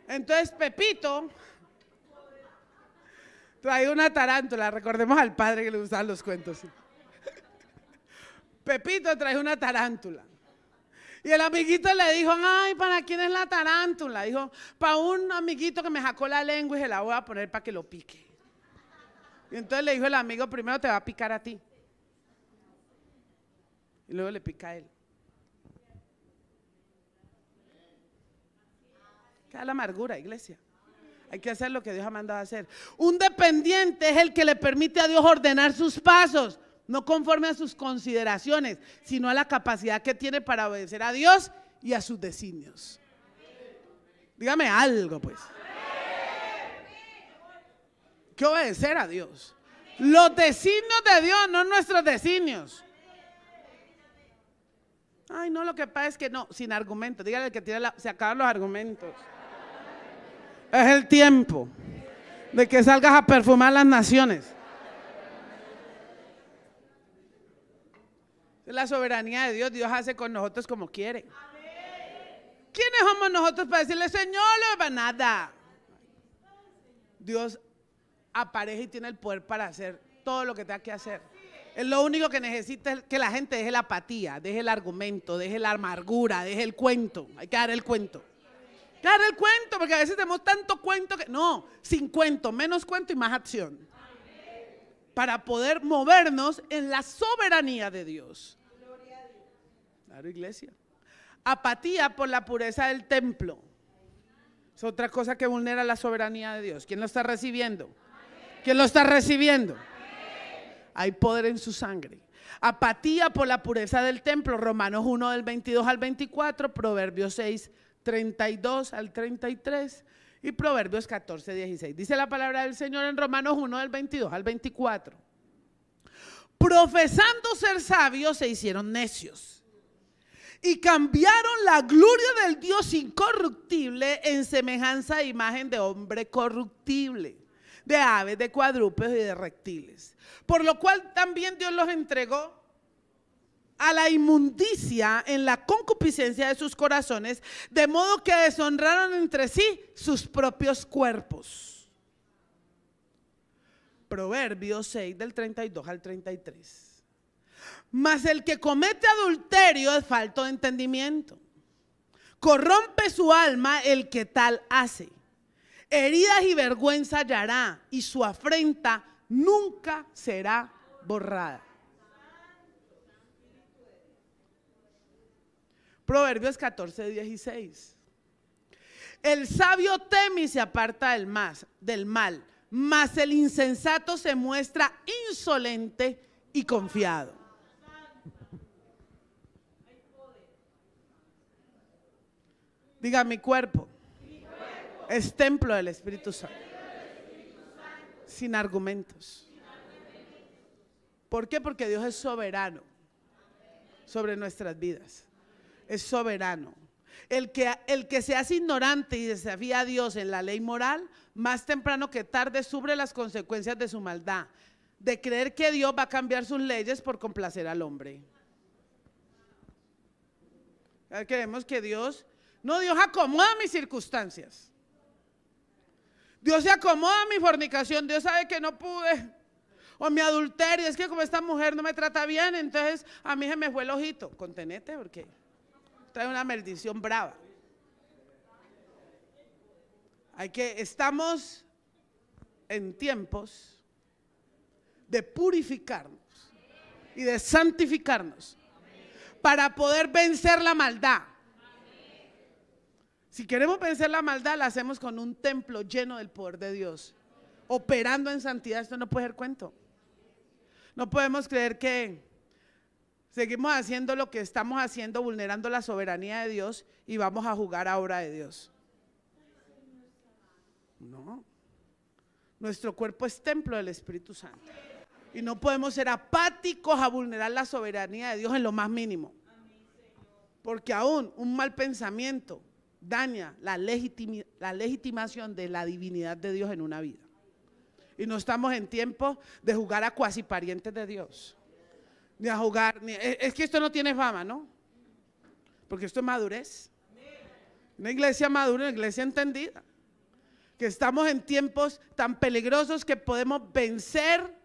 Entonces Pepito trae una tarántula, recordemos al padre que le gustaban los cuentos. Pepito trae una tarántula. Y el amiguito le dijo, ay, ¿para quién es la tarántula? Dijo, para un amiguito que me sacó la lengua y se la voy a poner para que lo pique. Y entonces le dijo el amigo, primero te va a picar a ti. Y luego le pica a él. Queda la amargura, iglesia. Hay que hacer lo que Dios ha mandado a hacer. Un dependiente es el que le permite a Dios ordenar sus pasos, no conforme a sus consideraciones, sino a la capacidad que tiene para obedecer a Dios y a sus designios. Dígame algo, pues. Que obedecer a Dios. Los designios de Dios, no nuestros designios. Ay, no, lo que pasa es que no, sin argumentos. Dígale al que tiene se acaban los argumentos. Es el tiempo de que salgas a perfumar las naciones. Es la soberanía de Dios. Dios hace con nosotros como quiere. ¿Quiénes somos nosotros para decirle, Señor, no va nada? Dios aparece y tiene el poder para hacer todo lo que tenga que hacer. Él lo único que necesita es que la gente deje la apatía, deje el argumento, deje la amargura, deje el cuento. Hay que dar el cuento. Hay que dar el cuento, porque a veces tenemos tanto cuento que no, sin cuento, menos cuento y más acción. Para poder movernos en la soberanía de Dios. Claro, iglesia. Apatía por la pureza del templo. Es otra cosa que vulnera la soberanía de Dios. ¿Quién lo está recibiendo? ¿Quién lo está recibiendo? Hay poder en su sangre. Apatía por la pureza del templo. Romanos 1 del 22 al 24, Proverbios 6, 32 al 33 y Proverbios 14, 16. Dice la palabra del Señor en Romanos 1 del 22 al 24. Profesando ser sabios se hicieron necios y cambiaron la gloria del Dios incorruptible en semejanza e imagen de hombre corruptible, de aves, de cuadrúpedos y de reptiles. Por lo cual también Dios los entregó a la inmundicia en la concupiscencia de sus corazones, de modo que deshonraron entre sí sus propios cuerpos. Proverbios 6 del 32 al 33. Mas el que comete adulterio es falto de entendimiento. Corrompe su alma el que tal hace. Heridas y vergüenza hallará, y su afrenta nunca será borrada. Proverbios 14, 16. El sabio teme y se aparta del mal, mas el insensato se muestra insolente y confiado. Diga, mi cuerpo es templo del Espíritu Santo. Sin argumentos. ¿Por qué? Porque Dios es soberano sobre nuestras vidas. Es soberano. El que se hace ignorante y desafía a Dios en la ley moral, más temprano que tarde sufre las consecuencias de su maldad, de creer que Dios va a cambiar sus leyes por complacer al hombre. Queremos que Dios acomoda mis circunstancias. Dios se acomoda mi fornicación. Dios sabe que no pude. O mi adulterio. Es que como esta mujer no me trata bien, entonces a mí se me fue el ojito. Contenete porque trae una maldición brava. Estamos en tiempos de purificarnos y de santificarnos para poder vencer la maldad. Si queremos vencer la maldad, la hacemos con un templo lleno del poder de Dios, operando en santidad. Esto no puede ser cuento. No podemos creer que seguimos haciendo lo que estamos haciendo, vulnerando la soberanía de Dios, y vamos a jugar a obra de Dios. No. Nuestro cuerpo es templo del Espíritu Santo. Y no podemos ser apáticos a vulnerar la soberanía de Dios en lo más mínimo. Porque aún un mal pensamiento daña la legitimación de la divinidad de Dios en una vida. Y no estamos en tiempo de jugar a cuasi parientes de Dios. Ni a jugar, es que esto no tiene fama, ¿no? Porque esto es madurez. Una iglesia madura, una iglesia entendida. Que estamos en tiempos tan peligrosos que podemos vencer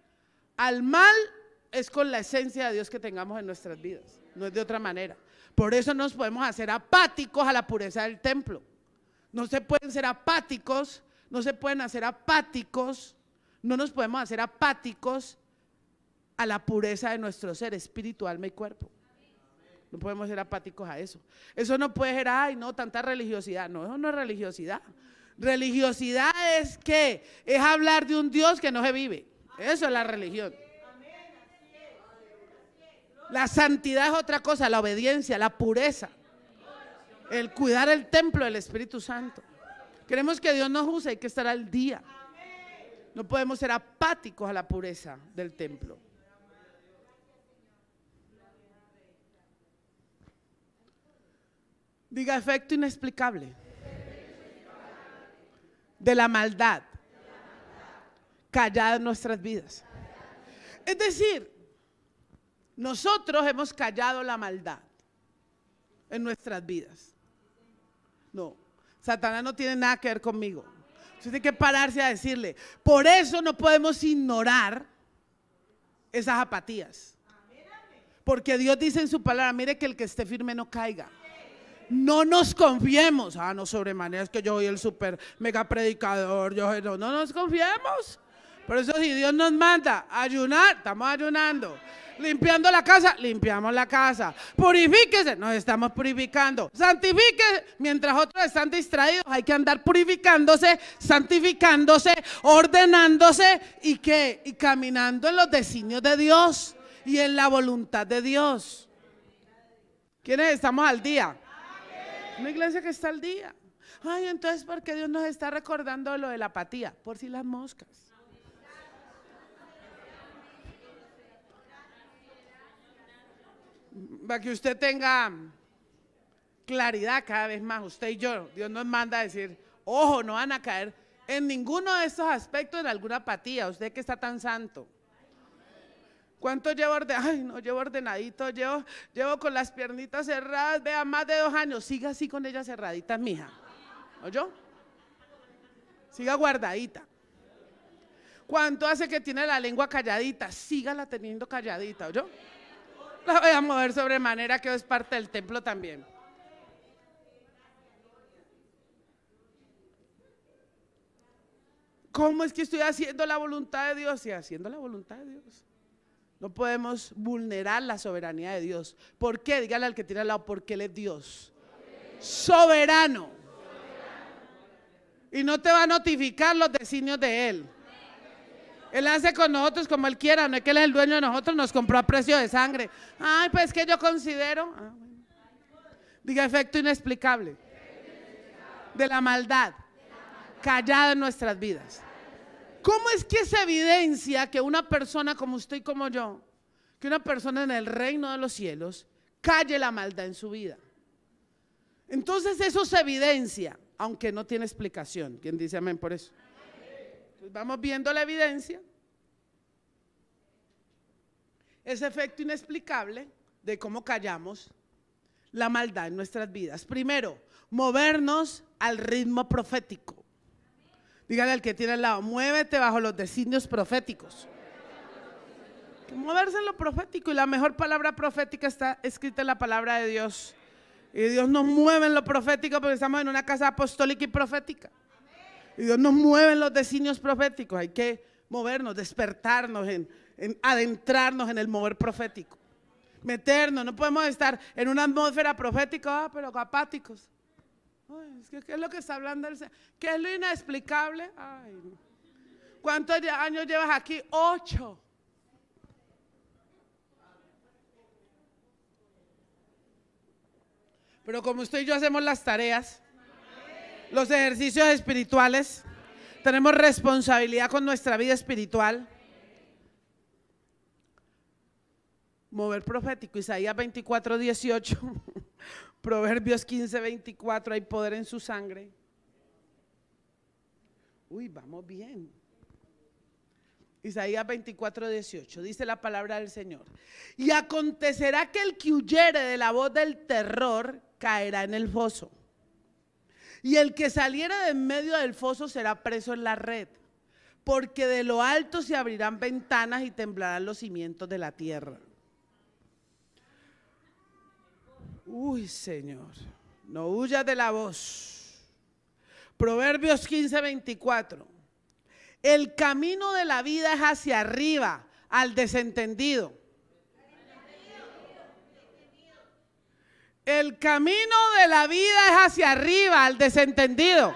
al mal es con la esencia de Dios que tengamos en nuestras vidas. No es de otra manera. Por eso nos podemos hacer apáticos a la pureza del templo. No se pueden ser apáticos, no se pueden hacer apáticos, no nos podemos hacer apáticos a la pureza de nuestro ser, espíritu, alma y cuerpo. No podemos ser apáticos a eso. Eso no puede ser, ay, no, tanta religiosidad. No, eso no es religiosidad. Religiosidad es ¿qué? Es hablar de un Dios que no se vive. Eso es la religión. La santidad es otra cosa, la obediencia, la pureza, el cuidar el templo del Espíritu Santo. Queremos que Dios nos use, hay que estar al día. No podemos ser apáticos a la pureza del templo. Diga, efecto inexplicable de la maldad callada en nuestras vidas. Es decir, nosotros hemos callado la maldad en nuestras vidas. No, Satanás no tiene nada que ver conmigo. Usted tiene que pararse a decirle. Por eso no podemos ignorar esas apatías. Porque Dios dice en su palabra, mire que el que esté firme no caiga. No nos confiemos. Ah, no, sobremanera, es que yo soy el super mega predicador. No nos confiemos. Por eso si Dios nos manda a ayunar, estamos ayunando. Limpiando la casa, limpiamos la casa. Purifíquese, nos estamos purificando. Santifíquese, mientras otros están distraídos, hay que andar purificándose, santificándose, ordenándose y ¿qué? Y caminando en los designios de Dios y en la voluntad de Dios. ¿Quiénes estamos al día? Una iglesia que está al día. Ay, entonces, ¿por qué Dios nos está recordando lo de la apatía? Por si las moscas. Para que usted tenga claridad cada vez más. Usted y yo, Dios nos manda a decir, ojo, no van a caer en ninguno de estos aspectos en alguna apatía. Usted que está tan santo. ¿Cuánto llevo ordenado? Ay, no, llevo ordenadito, llevo con las piernitas cerradas, vea, más de 2 años. Siga así con ellas cerraditas, mija. ¿Oyó? Siga guardadita. ¿Cuánto hace que tiene la lengua calladita? Sígala teniendo calladita, ¿oyó? La voy a mover sobremanera, que es parte del templo también. ¿Cómo es que estoy haciendo la voluntad de Dios? Sí, haciendo la voluntad de Dios. No podemos vulnerar la soberanía de Dios. ¿Por qué? Dígale al que tiene al lado, porque Él es Dios. Soberano. Y no te va a notificar los designios de Él. Él hace con nosotros como Él quiera, no es que Él es el dueño de nosotros, nos compró a precio de sangre. Ay, pues que yo considero, bueno. Diga, efecto inexplicable de la maldad callada en nuestras vidas. ¿Cómo es que se evidencia que una persona como usted y como yo, que una persona en el reino de los cielos, calle la maldad en su vida? Entonces eso se evidencia, aunque no tiene explicación. ¿Quién dice amén por eso? Entonces vamos viendo la evidencia, ese efecto inexplicable de cómo callamos la maldad en nuestras vidas. Primero, movernos al ritmo profético. Dígale al que tiene al lado, muévete bajo los designios proféticos. Moverse en lo profético, y la mejor palabra profética está escrita en la palabra de Dios. Y Dios nos mueve en lo profético porque estamos en una casa apostólica y profética. Y Dios nos mueve en los designios proféticos. Hay que movernos, despertarnos, en adentrarnos en el mover profético. Meternos, no podemos estar en una atmósfera profética, pero apáticos. Ay, ¿qué es lo que está hablando el Señor? ¿Qué es lo inexplicable? Ay, no. ¿Cuántos años llevas aquí? 8. Pero como usted y yo hacemos las tareas, los ejercicios espirituales, tenemos responsabilidad con nuestra vida espiritual. Mover profético, Isaías 24, 18, Proverbios 15, 24, hay poder en su sangre. Uy, vamos bien. Isaías 24, 18, dice la palabra del Señor. Y acontecerá que el que huyere de la voz del terror caerá en el foso. Y el que saliere de en medio del foso será preso en la red. Porque de lo alto se abrirán ventanas y temblarán los cimientos de la tierra. Uy, Señor, no huyas de la voz. Proverbios 15, 24. El camino de la vida es hacia arriba, al desentendido. El camino de la vida es hacia arriba, al desentendido.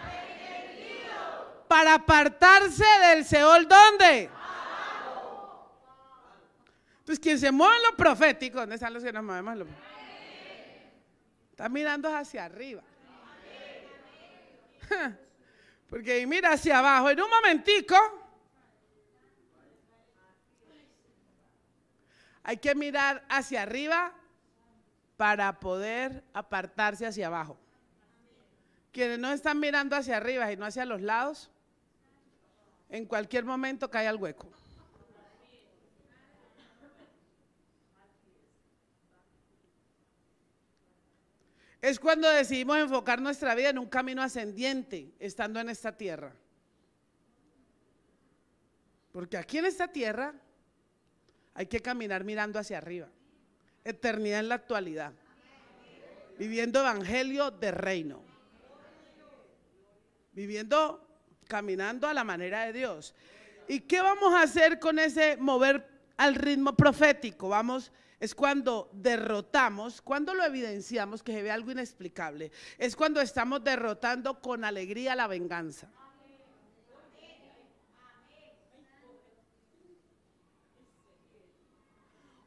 Para apartarse del Seol, ¿dónde? Entonces, quien se mueve en lo profético, ¿dónde están los que nos movemos en lo profético? Está mirando hacia arriba. Porque mira hacia abajo. En un momentico hay que mirar hacia arriba para poder apartarse hacia abajo. Quienes no están mirando hacia arriba y no hacia los lados, en cualquier momento cae al hueco. Es cuando decidimos enfocar nuestra vida en un camino ascendiente, estando en esta tierra. Porque aquí en esta tierra hay que caminar mirando hacia arriba. Eternidad en la actualidad. Viviendo evangelio de reino. Viviendo, caminando a la manera de Dios. ¿Y qué vamos a hacer con ese mover al ritmo profético? Es cuando derrotamos, cuando lo evidenciamos, que se ve algo inexplicable. Es cuando estamos derrotando con alegría la venganza.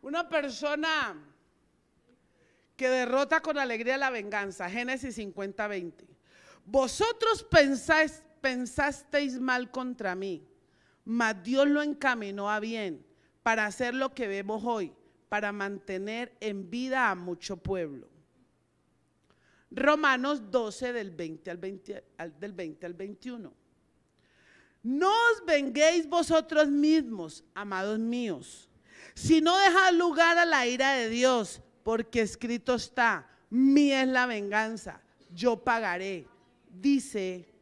Una persona que derrota con alegría la venganza, Génesis 50, 20. Vosotros pensasteis mal contra mí, mas Dios lo encaminó a bien para hacer lo que vemos hoy, para mantener en vida a mucho pueblo. Romanos 12 del 20 al 21. No os venguéis vosotros mismos, amados míos, sino dejad lugar a la ira de Dios, porque escrito está, mía es la venganza, yo pagaré, dice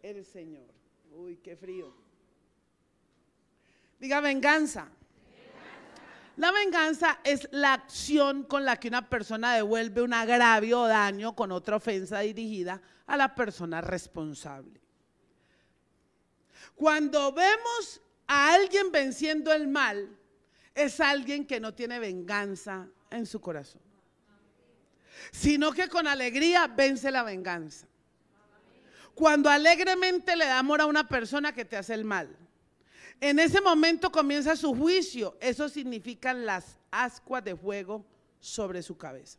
el Señor. Uy, qué frío. Diga venganza. La venganza es la acción con la que una persona devuelve un agravio o daño con otra ofensa dirigida a la persona responsable. Cuando vemos a alguien venciendo el mal, es alguien que no tiene venganza en su corazón, sino que con alegría vence la venganza. Cuando alegremente le da amor a una persona que te hace el mal, en ese momento comienza su juicio. Eso significan las ascuas de fuego sobre su cabeza.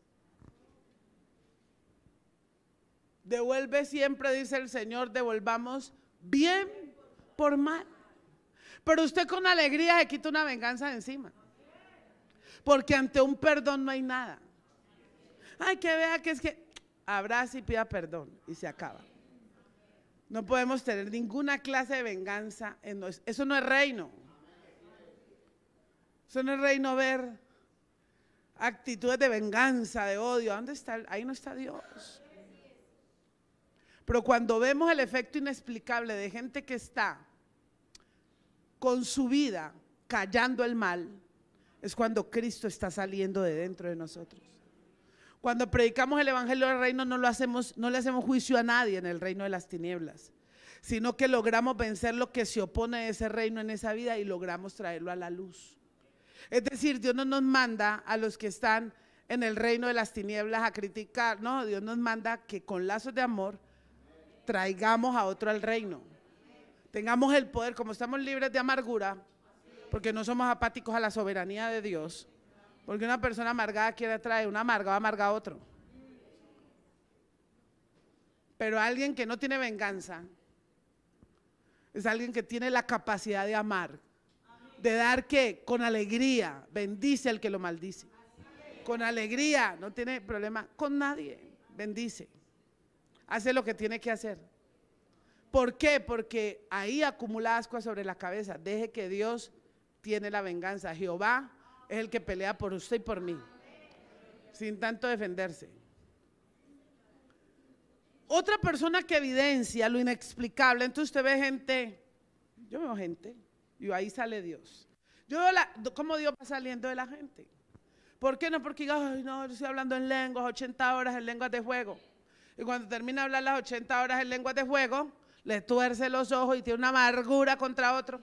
Devuelve siempre, dice el Señor, devolvamos bien por mal. Pero usted con alegría se quita una venganza de encima, porque ante un perdón no hay nada. Ay, que vea que es que abrace y pida perdón y se acaba. No podemos tener ninguna clase de venganza. Eso no es reino. Eso no es reino, ver actitudes de venganza, de odio. ¿Dónde está? Ahí no está Dios. Pero cuando vemos el efecto inexplicable de gente que está con su vida callando el mal, es cuando Cristo está saliendo de dentro de nosotros. Cuando predicamos el evangelio del reino, no le hacemos juicio a nadie en el reino de las tinieblas, sino que logramos vencer lo que se opone a ese reino en esa vida y logramos traerlo a la luz. Es decir, Dios no nos manda a los que están en el reino de las tinieblas a criticar, no, Dios nos manda que con lazos de amor traigamos a otro al reino. Tengamos el poder, como estamos libres de amargura, porque no somos apáticos a la soberanía de Dios. Porque una persona amargada quiere traer una amarga, va a amargar a otro. Pero alguien que no tiene venganza es alguien que tiene la capacidad de amar, de dar que con alegría bendice al que lo maldice. Con alegría, no tiene problema con nadie, bendice. Hace lo que tiene que hacer. ¿Por qué? Porque ahí acumula ascuas sobre la cabeza. Deje que Dios tiene la venganza. Jehová es el que pelea por usted y por mí, sin tanto defenderse. Otra persona que evidencia lo inexplicable, entonces usted ve gente, yo veo gente, y ahí sale Dios. Yo veo cómo Dios va saliendo de la gente. ¿Por qué no? Porque ay, no, yo estoy hablando en lenguas, 80 horas en lenguas de fuego. Y cuando termina de hablar las 80 horas en lenguas de fuego, le tuerce los ojos y tiene una amargura contra otro.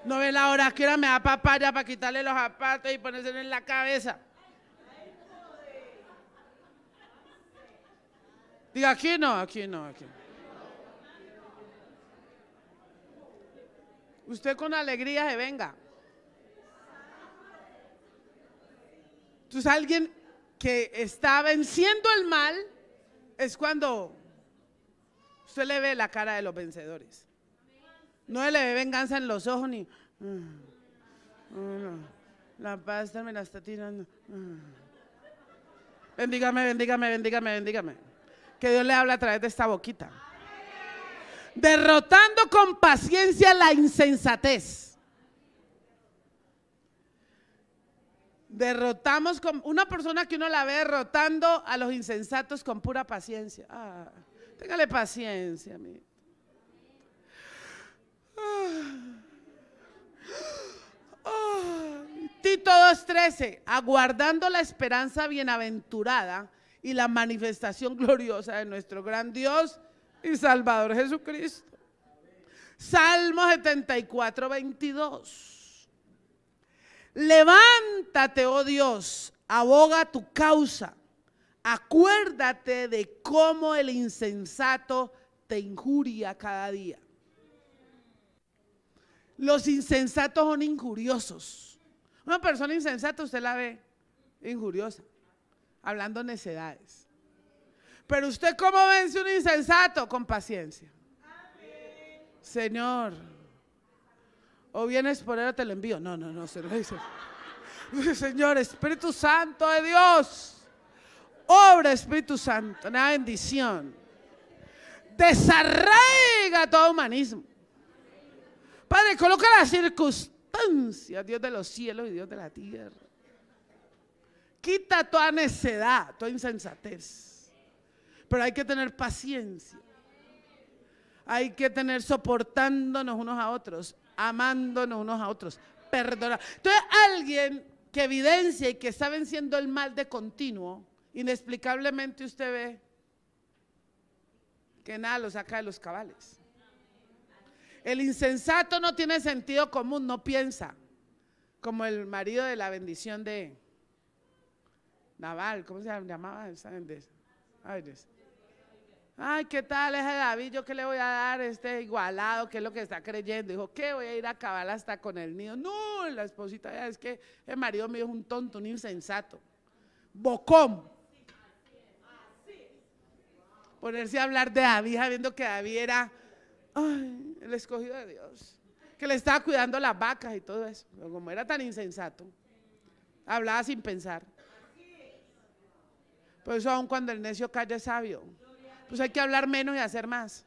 No ve la hora que ahora me da papaya para quitarle los zapatos y ponérselo en la cabeza. Diga, aquí no, aquí no, aquí no. Usted con alegría se venga. Entonces alguien que está venciendo el mal es cuando usted le ve la cara de los vencedores. No le ve venganza en los ojos ni la pasta me la está tirando. Bendígame, bendígame, bendígame, bendígame. Que Dios le habla a través de esta boquita. Derrotando con paciencia la insensatez. Derrotamos con una persona que uno la ve derrotando a los insensatos con pura paciencia. Téngale paciencia, mi. Tito 2:13, aguardando la esperanza bienaventurada y la manifestación gloriosa de nuestro gran Dios y Salvador Jesucristo. Salmo 74:22. Levántate, oh Dios, aboga tu causa. Acuérdate de cómo el insensato te injuria cada día. Los insensatos son injuriosos. Una persona insensata usted la ve injuriosa, hablando necedades. Pero usted, ¿cómo vence un insensato? Con paciencia. Señor, o vienes por él o te lo envío. No, se lo dice. Señor, Espíritu Santo de Dios, Obra, Espíritu Santo, una bendición. Desarraiga todo humanismo. Padre, coloca las circunstancias, Dios de los cielos y Dios de la tierra. Quita toda necedad, toda insensatez. Pero hay que tener paciencia. Hay que tener soportándonos unos a otros, amándonos unos a otros, perdonar. Entonces alguien que evidencia y que está venciendo el mal de continuo, inexplicablemente usted ve que nada lo saca de los cabales. El insensato no tiene sentido común, no piensa, como el marido de la bendición de Nabal, ¿cómo se llamaba? Ay, ¿qué tal ese David? ¿Yo qué le voy a dar este igualado? ¿Qué es lo que está creyendo? Dijo, ¿qué? Voy a ir a acabar hasta con el niño. No, la esposita, ya es que el marido mío es un tonto, un insensato, bocón. Ponerse a hablar de David, sabiendo que David era el escogido de Dios, que le estaba cuidando las vacas y todo eso. Pero como era tan insensato, hablaba sin pensar. Por eso aun cuando el necio calla es sabio. Pues hay que hablar menos y hacer más.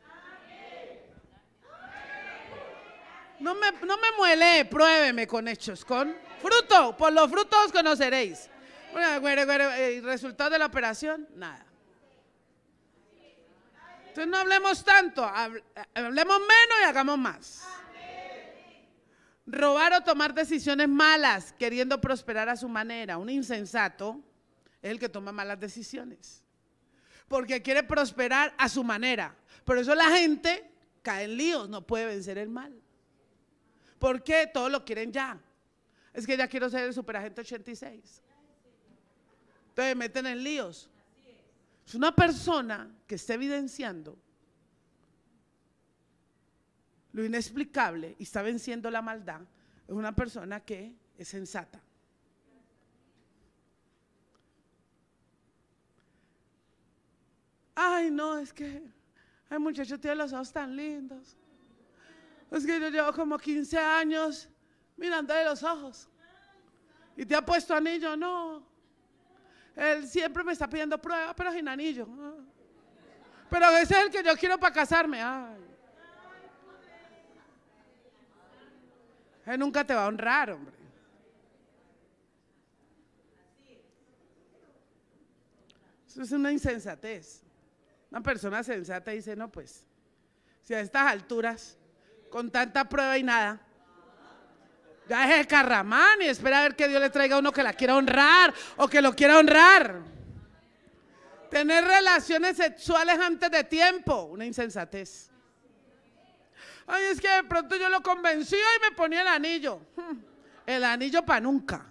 No me muele, pruébeme con hechos, con fruto. Por los frutos os conoceréis. ¿El resultado de la operación? Nada. Entonces no hablemos tanto, hablemos menos y hagamos más. Robar o tomar decisiones malas, queriendo prosperar a su manera. Un insensato es el que toma malas decisiones, porque quiere prosperar a su manera. Por eso la gente cae en líos, no puede vencer el mal. ¿Por qué? Todos lo quieren ya. Es que ya quiero ser el superagente 86. Entonces me meten en líos. Es una persona que está evidenciando lo inexplicable y está venciendo la maldad. Es una persona que es sensata. Ay, no, es que el muchacho tiene los ojos tan lindos. Es que yo llevo como 15 años mirándole los ojos. ¿Y te ha puesto anillo? No. Él siempre me está pidiendo pruebas, pero sin anillo. Pero ese es el que yo quiero para casarme. Ay. Él nunca te va a honrar, hombre. Eso es una insensatez. Una persona sensata dice, no pues, si a estas alturas, con tanta prueba y nada, ya deje de carramán y espera a ver que Dios le traiga a uno que la quiera honrar o que lo quiera honrar. Tener relaciones sexuales antes de tiempo, una insensatez. Ay, es que de pronto yo lo convencía y me ponía el anillo. El anillo para nunca.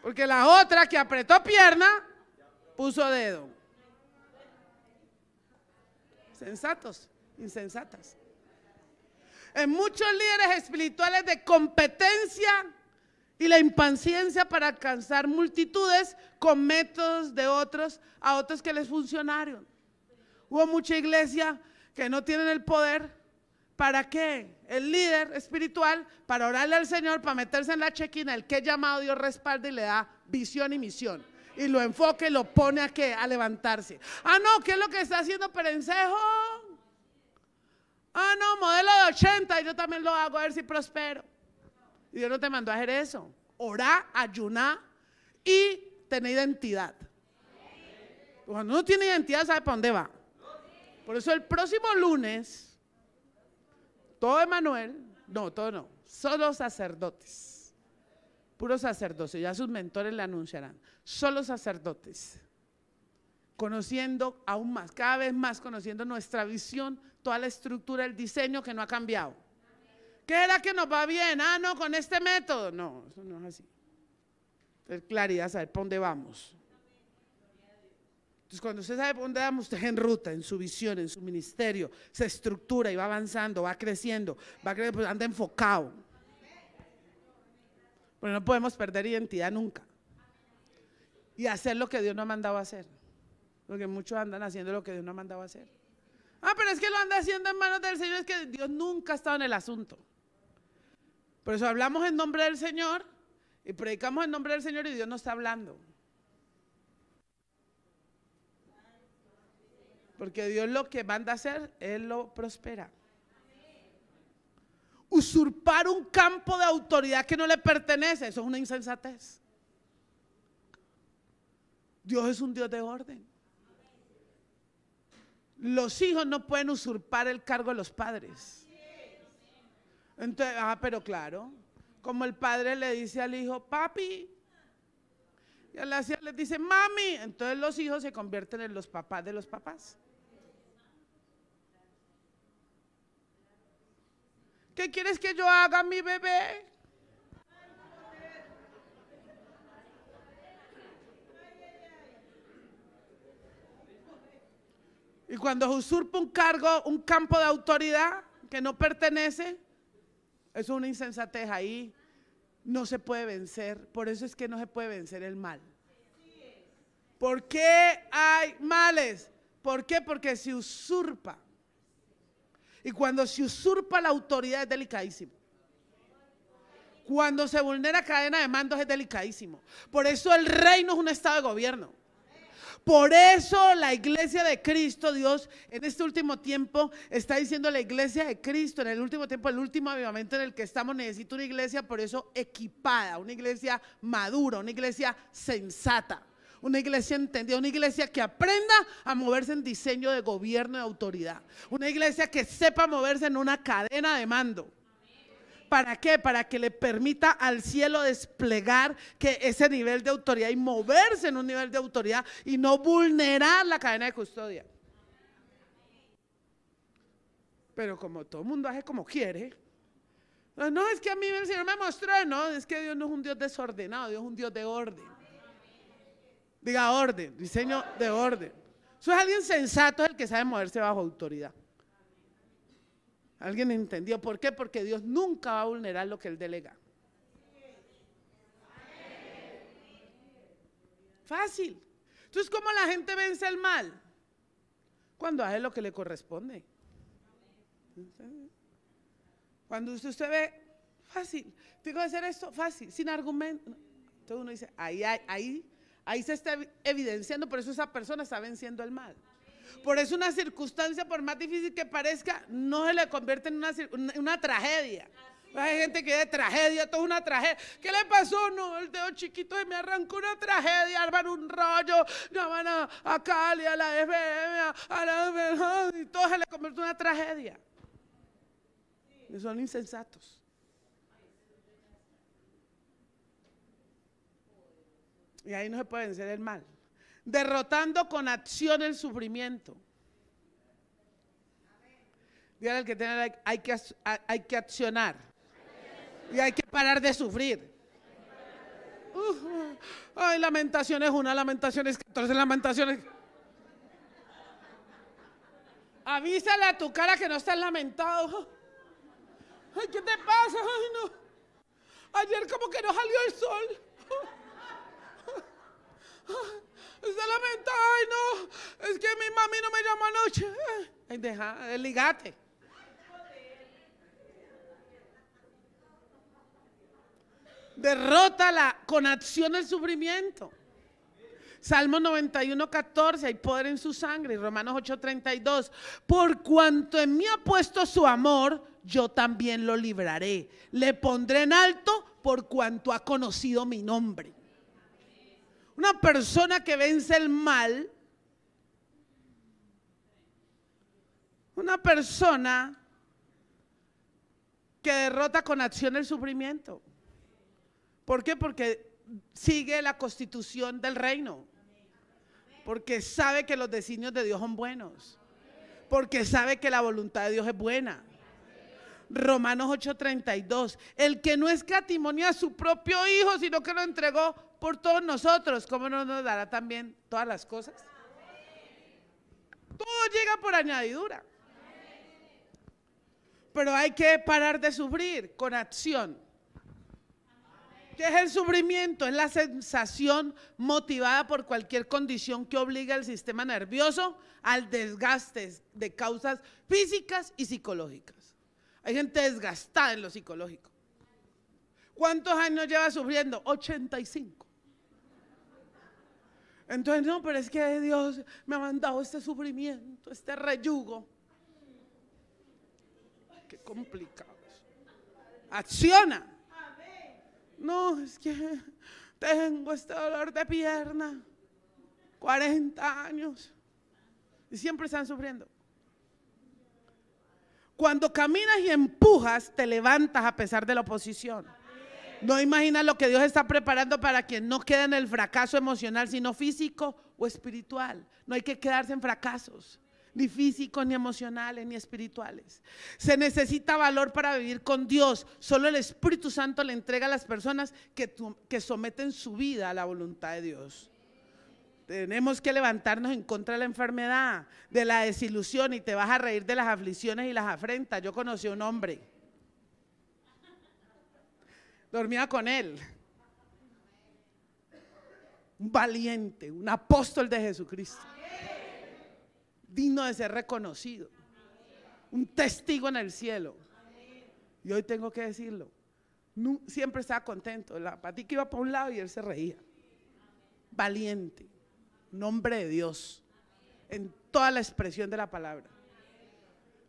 Porque la otra que apretó pierna, puso dedo. Sensatos, insensatas. En muchos líderes espirituales de competencia y la impaciencia para alcanzar multitudes con métodos de otros a otros que les funcionaron. Hubo mucha iglesia que no tienen el poder. ¿Para qué? El líder espiritual para orarle al Señor, para meterse en la chequina, el que es llamado Dios respalda y le da visión y misión. Y lo enfoca y lo pone a qué, a levantarse. Ah, no, ¿qué es lo que está haciendo Perencejo? Ah, no, modelo de 80, y yo también lo hago a ver si prospero. Y Dios no te mandó a hacer eso. Orá, ayuná y tener identidad. Cuando uno tiene identidad, sabe para dónde va. Por eso el próximo lunes, todo Emanuel, no, todo no, solo sacerdotes, puros sacerdotes, ya sus mentores le anunciarán, solo sacerdotes, conociendo aún más, cada vez más conociendo nuestra visión, toda la estructura, el diseño que no ha cambiado. ¿Qué era que nos va bien? Ah, no, con este método. No, eso no es así. Tener claridad, saber para dónde vamos. Entonces, cuando usted sabe para dónde vamos, usted es en ruta, en su visión, en su ministerio, se estructura y va avanzando, va creciendo, pues anda enfocado. Pero no podemos perder identidad nunca. Y hacer lo que Dios nos ha mandado a hacer. Porque muchos andan haciendo lo que Dios nos ha mandado a hacer. Ah, pero es que lo anda haciendo en manos del Señor, es que Dios nunca ha estado en el asunto. Por eso hablamos en nombre del Señor y predicamos en nombre del Señor y Dios no está hablando. Porque Dios lo que manda a hacer, Él lo prospera. Usurpar un campo de autoridad que no le pertenece, eso es una insensatez. Dios es un Dios de orden. Los hijos no pueden usurpar el cargo de los padres. Entonces, pero claro, como el padre le dice al hijo, papi, y a la hija le dice, mami, entonces los hijos se convierten en los papás de los papás. ¿Qué quieres que yo haga, mi bebé? Y cuando usurpa un cargo, un campo de autoridad que no pertenece, eso es una insensatez. Ahí no se puede vencer. Por eso es que no se puede vencer el mal. ¿Por qué hay males? ¿Por qué? Porque se usurpa. Y cuando se usurpa la autoridad es delicadísimo. Cuando se vulnera cadena de mandos es delicadísimo. Por eso el reino es un estado de gobierno. Por eso la iglesia de Cristo, Dios en este último tiempo está diciendo la iglesia de Cristo, en el último tiempo, el último avivamiento en el que estamos, necesita una iglesia por eso equipada, una iglesia madura, una iglesia sensata, una iglesia entendida, una iglesia que aprenda a moverse en diseño de gobierno y autoridad, una iglesia que sepa moverse en una cadena de mando. ¿Para qué? Para que le permita al cielo desplegar que ese nivel de autoridad y moverse en un nivel de autoridad y no vulnerar la cadena de custodia. Pero como todo el mundo hace como quiere, no, es que a mí el Señor me mostró, no, es que Dios no es un Dios desordenado, Dios es un Dios de orden. Diga orden, diseño de orden. Eso es alguien sensato, es el que sabe moverse bajo autoridad. ¿Alguien entendió por qué? Porque Dios nunca va a vulnerar lo que Él delega. Fácil. Entonces, ¿cómo la gente vence el mal? Cuando hace lo que le corresponde. Cuando usted ve, fácil, tengo que hacer esto, fácil, sin argumento. Entonces uno dice, ahí se está evidenciando, por eso esa persona está venciendo el mal. Por eso una circunstancia, por más difícil que parezca, no se le convierte en una tragedia. Hay gente que de tragedia, todo es una tragedia. ¿Qué le pasó? No, el dedo chiquito se me arrancó, una tragedia, arman un rollo, llaman a Cali, a la FM, y todo se le convierte en una tragedia. Y son insensatos. Y ahí no se puede vencer el mal. Derrotando con acción el sufrimiento. Dígale al que tiene, hay que accionar. Y hay que parar de sufrir. Ay, Lamentaciones 1, Lamentaciones 14, Lamentaciones. Avísale a tu cara que no estás lamentado. Ay, ¿qué te pasa? Ay, no. Ayer como que no salió el sol. Está lamentado, ay no, es que mi mami no me llamó anoche. Ay, deja, ligate. Derrótala con acción el sufrimiento. Salmo 91:14, hay poder en su sangre. Y Romanos 8:32, por cuanto en mí ha puesto su amor, yo también lo libraré. Le pondré en alto por cuanto ha conocido mi nombre. Una persona que vence el mal, una persona que derrota con acción el sufrimiento. ¿Por qué? Porque sigue la constitución del reino. Porque sabe que los designios de Dios son buenos. Porque sabe que la voluntad de Dios es buena. Romanos 8:32, el que no escatimó a su propio hijo, sino que lo entregó por todos nosotros, ¿cómo no nos dará también todas las cosas? Todo llega por añadidura. Pero hay que parar de sufrir con acción. ¿Qué es el sufrimiento? Es la sensación motivada por cualquier condición que obliga al sistema nervioso al desgaste de causas físicas y psicológicas. Hay gente desgastada en lo psicológico. ¿Cuántos años lleva sufriendo? 85. Entonces, no, pero es que Dios me ha mandado este sufrimiento, este reyugo. Qué complicado. Acciona. No, es que tengo este dolor de pierna, 40 años, y siempre están sufriendo. Cuando caminas y empujas, te levantas a pesar de la oposición. No imaginas lo que Dios está preparando para quien no quede en el fracaso emocional, sino físico o espiritual. No hay que quedarse en fracasos, ni físicos, ni emocionales, ni espirituales. Se necesita valor para vivir con Dios. Solo el Espíritu Santo le entrega a las personas que someten su vida a la voluntad de Dios. Tenemos que levantarnos en contra de la enfermedad, de la desilusión, y te vas a reír de las aflicciones y las afrentas. Yo conocí a un hombre, dormía con él, un valiente, un apóstol de Jesucristo, digno de ser reconocido, un testigo en el cielo. Y hoy tengo que decirlo, siempre estaba contento, la patica iba para un lado y él se reía. Valiente, un hombre de Dios, en toda la expresión de la palabra,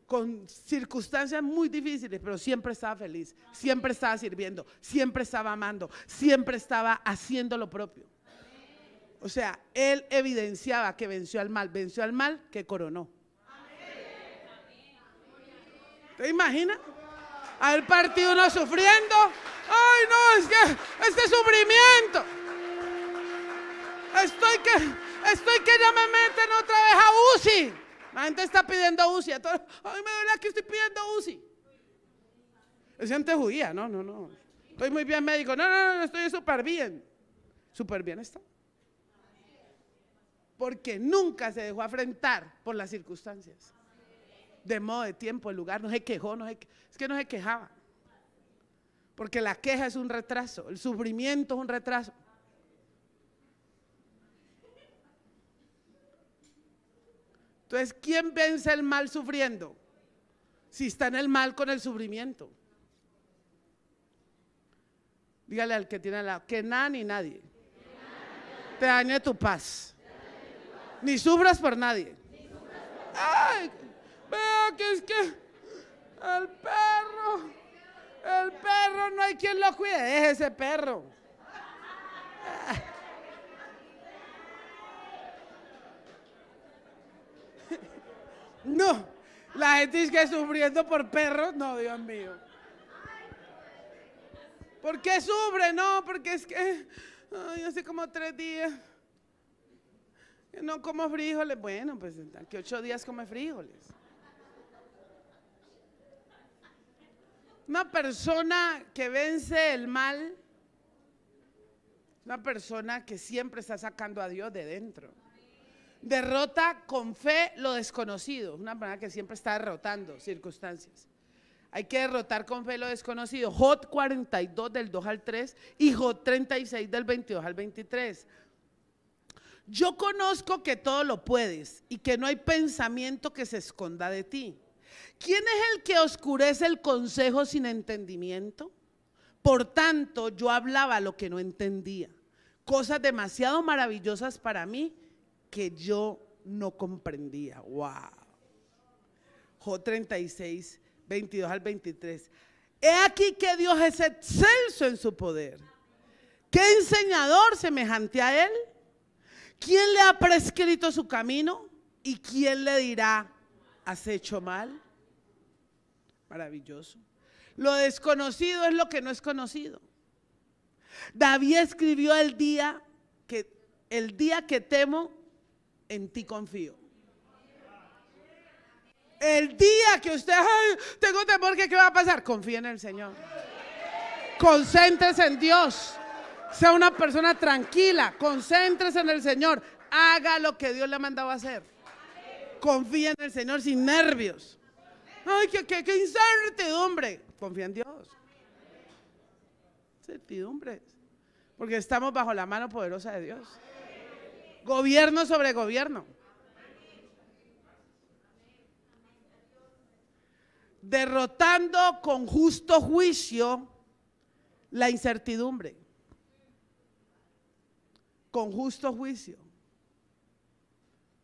con circunstancias muy difíciles, pero siempre estaba feliz, siempre estaba sirviendo, siempre estaba amando, siempre estaba haciendo lo propio. O sea, él evidenciaba que venció al mal que coronó. ¿Te imaginas? Al partido uno sufriendo. Ay, no, es que este sufrimiento. Estoy que ya me meten otra vez a UCI. La gente está pidiendo UCI. Ay, me duele que estoy pidiendo UCI. Ese antes huía, no. Estoy muy bien, médico. No, estoy súper bien. Súper bien está. Porque nunca se dejó afrentar por las circunstancias. De modo, de tiempo, de lugar, no se quejó, es que no se quejaba. Porque la queja es un retraso, el sufrimiento es un retraso. Entonces, ¿quién vence el mal sufriendo? Si está en el mal con el sufrimiento. Dígale al que tiene al lado, que nada ni nadie te dañe tu paz. Ni sufras por nadie. Ay, vea que es que el perro no hay quien lo cuide. Deje ese perro. No, la gente dice que sufriendo por perros. No, Dios mío. ¿Por qué sufre? No, porque es que hace como 3 días que no como frijoles. Bueno, pues aquí 8 días come frijoles. Una persona que vence el mal, una persona que siempre está sacando a Dios de dentro. Derrota con fe lo desconocido. Una persona que siempre está derrotando circunstancias. Hay que derrotar con fe lo desconocido. Job 42 del 2 al 3 y Job 36 del 22 al 23. Yo conozco que todo lo puedes y que no hay pensamiento que se esconda de ti. ¿Quién es el que oscurece el consejo sin entendimiento? Por tanto, yo hablaba lo que no entendía, cosas demasiado maravillosas para mí que yo no comprendía. Wow. Job 36, 22 al 23. He aquí que Dios es excelso en su poder. ¿Qué enseñador semejante a él? ¿Quién le ha prescrito su camino? ¿Y quién le dirá, has hecho mal? Maravilloso. Lo desconocido es lo que no es conocido. David escribió el día que temo, en ti confío. El día que usted, ay, tengo temor, que ¿qué va a pasar? Confíe en el Señor. Concéntrese en Dios. Sea una persona tranquila, concéntrese en el Señor. Haga lo que Dios le ha mandado a hacer. Confía en el Señor sin nervios. Ay, qué incertidumbre. Confía en Dios. Incertidumbres. Porque estamos bajo la mano poderosa de Dios. Gobierno sobre gobierno. Derrotando con justo juicio la incertidumbre. Con justo juicio.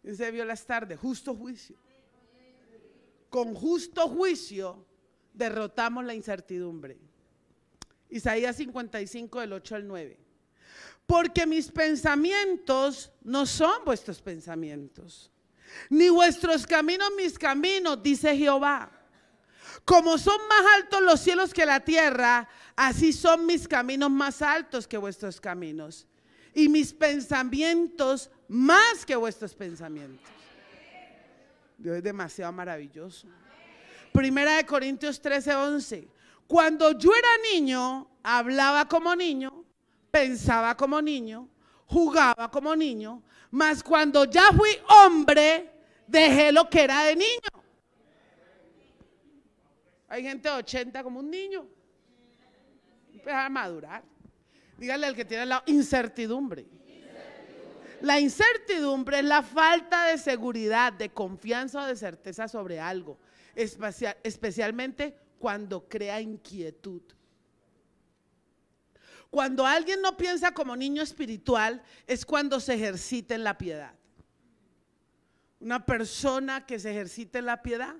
Y se vio las tardes, justo juicio. Con justo juicio derrotamos la incertidumbre. Isaías 55 del 8 al 9. Porque mis pensamientos no son vuestros pensamientos, ni vuestros caminos mis caminos, dice Jehová. Como son más altos los cielos que la tierra, así son mis caminos más altos que vuestros caminos, y mis pensamientos más que vuestros pensamientos. Dios es demasiado maravilloso. Primera de Corintios 13:11. Cuando yo era niño, hablaba como niño, pensaba como niño, jugaba como niño, mas cuando ya fui hombre, dejé lo que era de niño. Hay gente de 80 como un niño. Empezar a madurar. Dígale al que tiene al lado, incertidumbre. La incertidumbre es la falta de seguridad, de confianza o de certeza sobre algo, especialmente cuando crea inquietud. Cuando alguien no piensa como niño espiritual, es cuando se ejercita en la piedad. Una persona que se ejercita en la piedad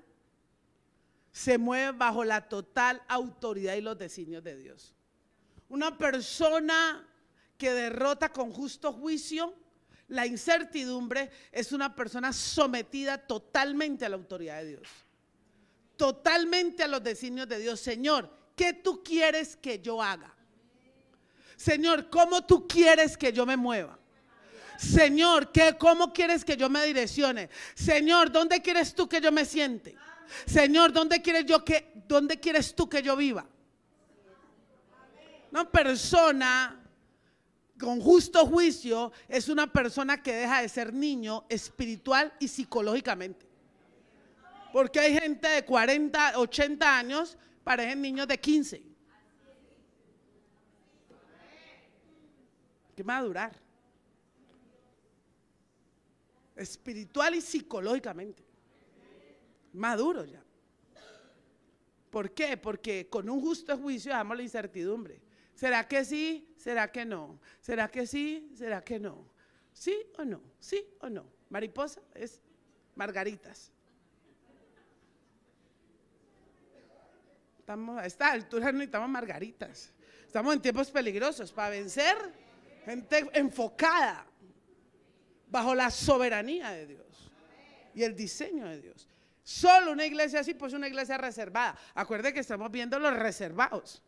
se mueve bajo la total autoridad y los designios de Dios. Una persona que derrota con justo juicio la incertidumbre es una persona sometida totalmente a la autoridad de Dios, totalmente a los designios de Dios. Señor, ¿qué tú quieres que yo haga? Señor, ¿cómo tú quieres que yo me mueva? Señor, ¿cómo quieres que yo me direccione? Señor, ¿dónde quieres tú que yo me siente? Señor, ¿dónde quieres tú que yo viva? Una persona con justo juicio es una persona que deja de ser niño espiritual y psicológicamente. Porque hay gente de 40, 80 años, parecen niños de 15. Hay que madurar. Espiritual y psicológicamente. Maduro ya. ¿Por qué? Porque con un justo juicio damos la incertidumbre. ¿Será que sí? ¿Será que no? ¿Será que sí? ¿Será que no? ¿Sí o no? ¿Sí o no? Mariposa es margaritas. A esta altura no necesitamos margaritas. Estamos en tiempos peligrosos para vencer gente enfocada bajo la soberanía de Dios y el diseño de Dios. Solo una iglesia así, pues una iglesia reservada. Acuérdense que estamos viendo los reservados.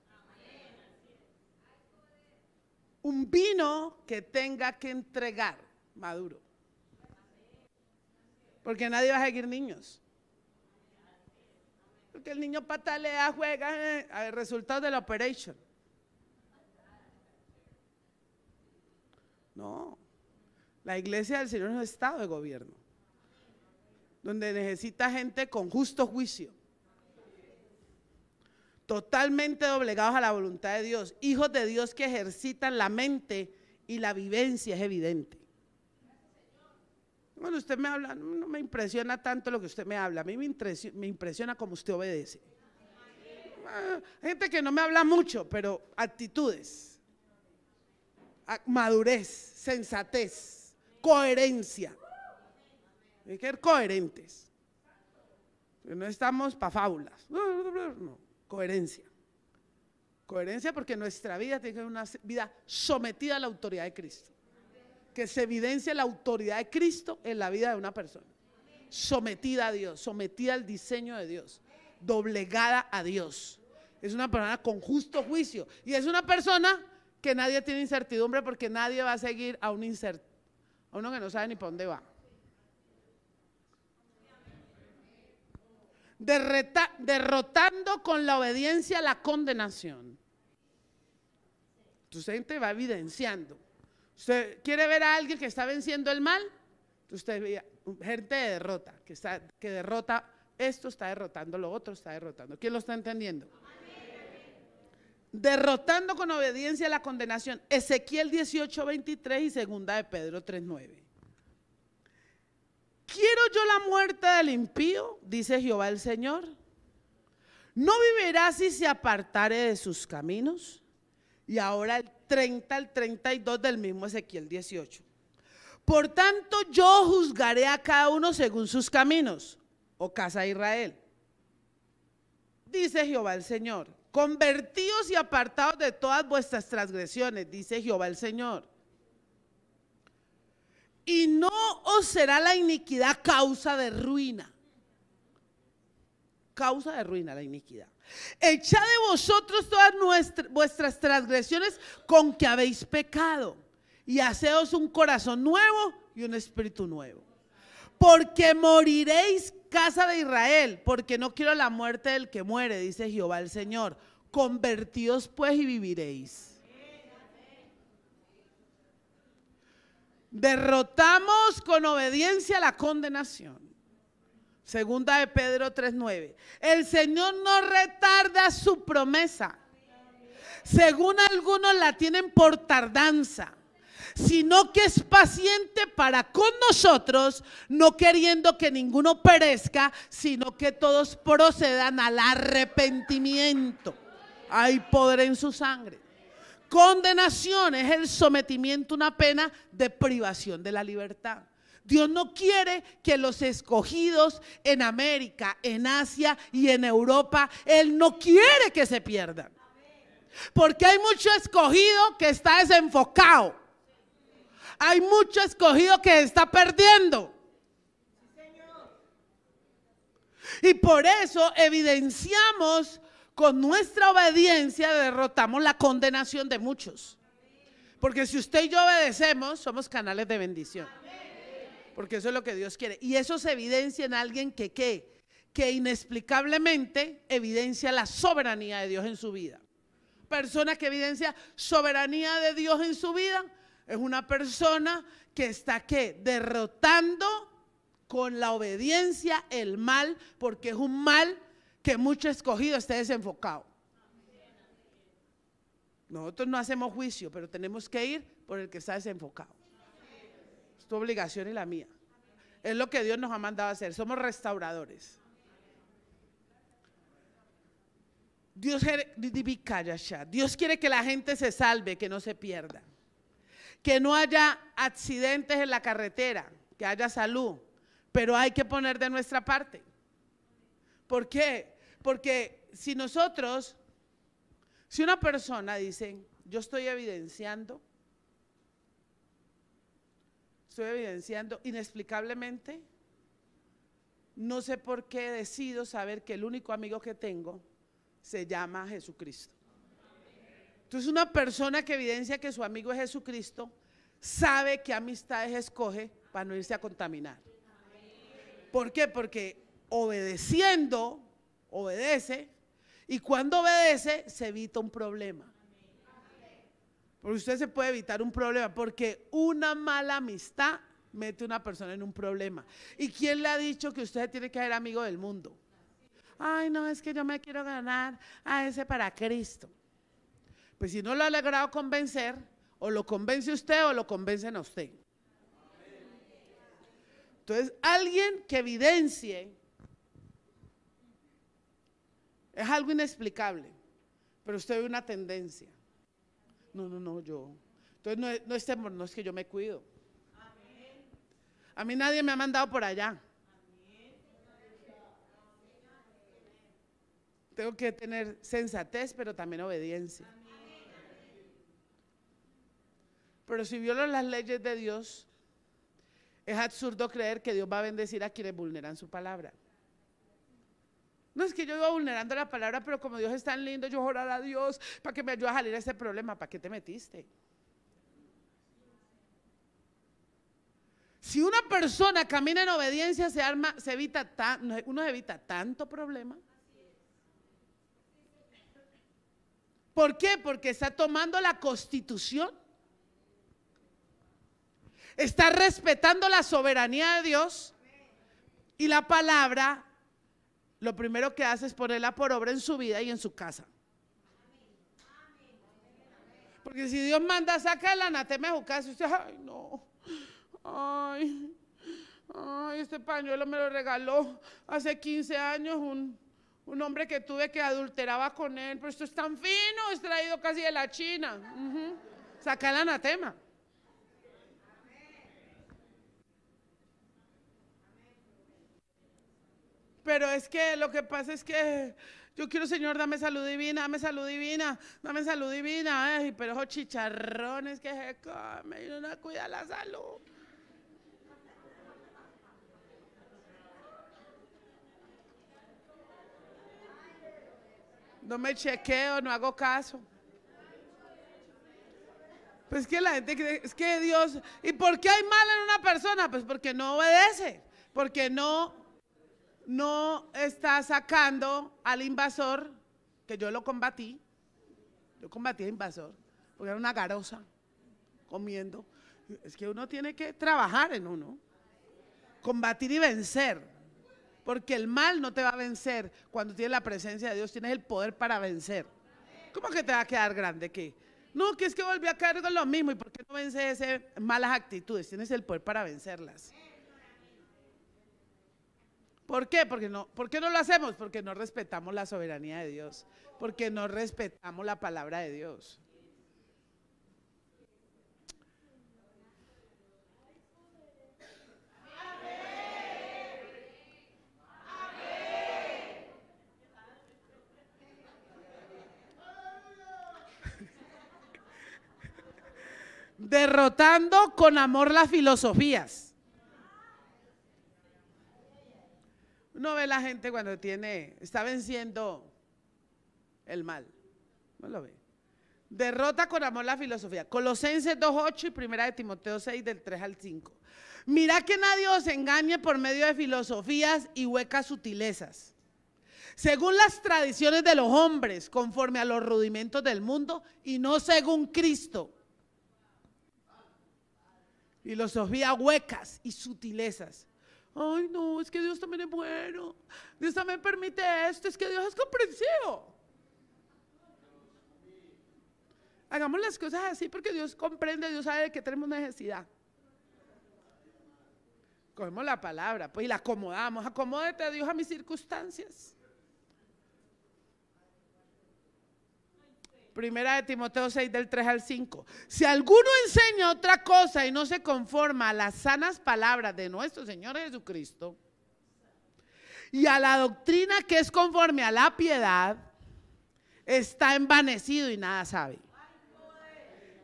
Un vino que tenga que entregar maduro. Porque nadie va a seguir niños. Porque el niño patalea, juega, a ver, resultados de la operation. No, la iglesia del Señor es un estado de gobierno, donde necesita gente con justo juicio, totalmente doblegados a la voluntad de Dios, hijos de Dios que ejercitan la mente y la vivencia es evidente. Cuando usted me habla, no me impresiona tanto lo que usted me habla, a mí me impresiona como usted obedece. Hay gente que no me habla mucho, pero actitudes, madurez, sensatez, coherencia. Hay que ser coherentes. No estamos para fábulas. No, coherencia. Coherencia porque nuestra vida tiene que ser una vida sometida a la autoridad de Cristo. Que se evidencie la autoridad de Cristo en la vida de una persona. Sometida a Dios, sometida al diseño de Dios, doblegada a Dios. Es una persona con justo juicio y es una persona que nadie tiene incertidumbre porque nadie va a seguir a uno que no sabe ni para dónde va. Derrotando con la obediencia la condenación. Entonces gente va evidenciando. ¿Usted quiere ver a alguien que está venciendo el mal? Usted ve gente de derrota, que derrota esto, está derrotando lo otro, está derrotando. ¿Quién lo está entendiendo? Derrotando con obediencia la condenación. Ezequiel 18:23 y segunda de Pedro 3:9. ¿Quiero yo la muerte del impío? Dice Jehová el Señor. ¿No vivirá si se apartare de sus caminos? Y ahora el 30 al 32 del mismo Ezequiel 18. Por tanto, yo juzgaré a cada uno según sus caminos, oh casa de Israel. Dice Jehová el Señor, convertíos y apartaos de todas vuestras transgresiones, dice Jehová el Señor. Y no os será la iniquidad causa de ruina. Causa de ruina la iniquidad. Echad de vosotros todas vuestras transgresiones con que habéis pecado, y haceos un corazón nuevo y un espíritu nuevo. Porque moriréis, casa de Israel, porque no quiero la muerte del que muere, dice Jehová el Señor. Convertíos pues y viviréis. Derrotamos con obediencia la condenación. Segunda de Pedro 3:9. El Señor no retarda su promesa, según algunos la tienen por tardanza, sino que es paciente para con nosotros, no queriendo que ninguno perezca, sino que todos procedan al arrepentimiento. Hay poder en su sangre. Condenación es el sometimiento a una pena de privación de la libertad. Dios no quiere que los escogidos en América, en Asia y en Europa, Él no quiere que se pierdan. Porque hay mucho escogido que está desenfocado. Hay mucho escogido que está perdiendo. Y por eso evidenciamos con nuestra obediencia, derrotamos la condenación de muchos. Porque si usted y yo obedecemos, somos canales de bendición. Porque eso es lo que Dios quiere. Y eso se evidencia en alguien que inexplicablemente evidencia la soberanía de Dios en su vida. Persona que evidencia soberanía de Dios en su vida es una persona que está derrotando con la obediencia el mal, porque es un mal que mucho escogido esté desenfocado. Nosotros no hacemos juicio, pero tenemos que ir por el que está desenfocado. Es tu obligación y la mía. Es lo que Dios nos ha mandado a hacer. Somos restauradores. Dios quiere que la gente se salve, que no se pierda. Que no haya accidentes en la carretera, que haya salud. Pero hay que poner de nuestra parte. ¿Por qué? Porque si una persona dice, yo estoy evidenciando inexplicablemente, no sé por qué decido saber que el único amigo que tengo se llama Jesucristo. Entonces una persona que evidencia que su amigo es Jesucristo, sabe qué amistades escoge para no irse a contaminar. ¿Por qué? Porque obedeciendo, obedece, y cuando obedece se evita un problema. Porque usted se puede evitar un problema, porque una mala amistad mete a una persona en un problema. ¿Y quién le ha dicho que usted tiene que ser amigo del mundo? Ay, no, es que yo me quiero ganar a ese para Cristo. Pues si no lo ha logrado convencer, o lo convence usted o lo convencen a usted. Entonces, alguien que evidencie es algo inexplicable, pero usted ve una tendencia. No, yo. Entonces no es que yo me cuido. A mí nadie me ha mandado por allá. Tengo que tener sensatez, pero también obediencia. Pero si violo las leyes de Dios, es absurdo creer que Dios va a bendecir a quienes vulneran su palabra. No es que yo iba vulnerando la palabra, pero como Dios es tan lindo, yo orar a Dios para que me ayude a salir de este problema. ¿Para qué te metiste? Si una persona camina en obediencia, uno evita tanto problema. ¿Por qué? Porque está tomando la Constitución. Está respetando la soberanía de Dios, y la palabra lo primero que hace es ponerla por obra en su vida y en su casa. Porque si Dios manda, saca el anatema de su casa, usted, ay no, ay, este pañuelo me lo regaló hace 15 años un hombre que tuve que adulteraba con él, pero esto es tan fino, es traído casi de la China. Saca el anatema. Pero es que lo que pasa es que yo quiero, Señor, dame salud divina, dame salud divina, dame salud divina. Ay, pero esos chicharrones que se comen, y no cuida la salud. No me chequeo, no hago caso. Pues que la gente cree, es que Dios, ¿y por qué hay mal en una persona? Pues porque no obedece, porque no está sacando al invasor, que yo lo combatí. Yo combatí al invasor, porque era una garosa, comiendo. Es que uno tiene que trabajar en uno, combatir y vencer, porque el mal no te va a vencer. Cuando tienes la presencia de Dios, tienes el poder para vencer. ¿Cómo que te va a quedar grande? ¿Qué? No, que es que volví a caer con lo mismo. ¿Y por qué no vences esas malas actitudes? Tienes el poder para vencerlas. ¿Por qué? ¿Por qué no lo hacemos? Porque no respetamos la soberanía de Dios. Porque no respetamos la palabra de Dios. Derrotando con amor las filosofías. Uno ve la gente cuando está venciendo el mal. No lo ve. Derrota con amor la filosofía. Colosenses 2:8 y 1 de Timoteo 6 del 3 al 5. Mirad que nadie os engañe por medio de filosofías y huecas sutilezas, según las tradiciones de los hombres, conforme a los rudimentos del mundo y no según Cristo. Filosofías huecas y sutilezas. Ay, no, es que Dios también es bueno. Dios también permite esto, es que Dios es comprensivo. Hagamos las cosas así porque Dios comprende, Dios sabe de qué tenemos necesidad. Cogemos la palabra, pues, y la acomodamos. Acomódate, Dios, a mis circunstancias. 1 de Timoteo 6 del 3 al 5. Si alguno enseña otra cosa y no se conforma a las sanas palabras de nuestro Señor Jesucristo y a la doctrina que es conforme a la piedad, está envanecido y nada sabe.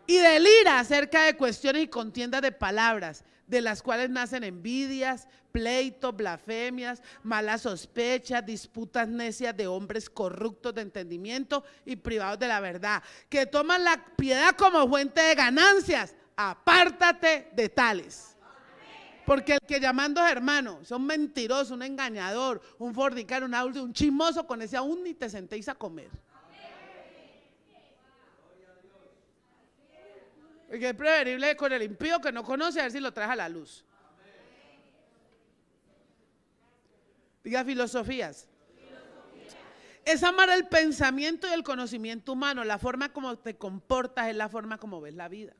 Y delira acerca de cuestiones y contiendas de palabras, de las cuales nacen envidias, pleitos, blasfemias, malas sospechas, disputas necias de hombres corruptos de entendimiento y privados de la verdad, que toman la piedad como fuente de ganancias. Apártate de tales. Porque el que llamando hermano es un mentiroso, un engañador, un fornicario, un adúltero, un chismoso, con ese aún ni te sentéis a comer. Porque es preferible con el impío que no conoce, a ver si lo traes a la luz. Diga filosofías. Es amar el pensamiento y el conocimiento humano. La forma como te comportas es la forma como ves la vida.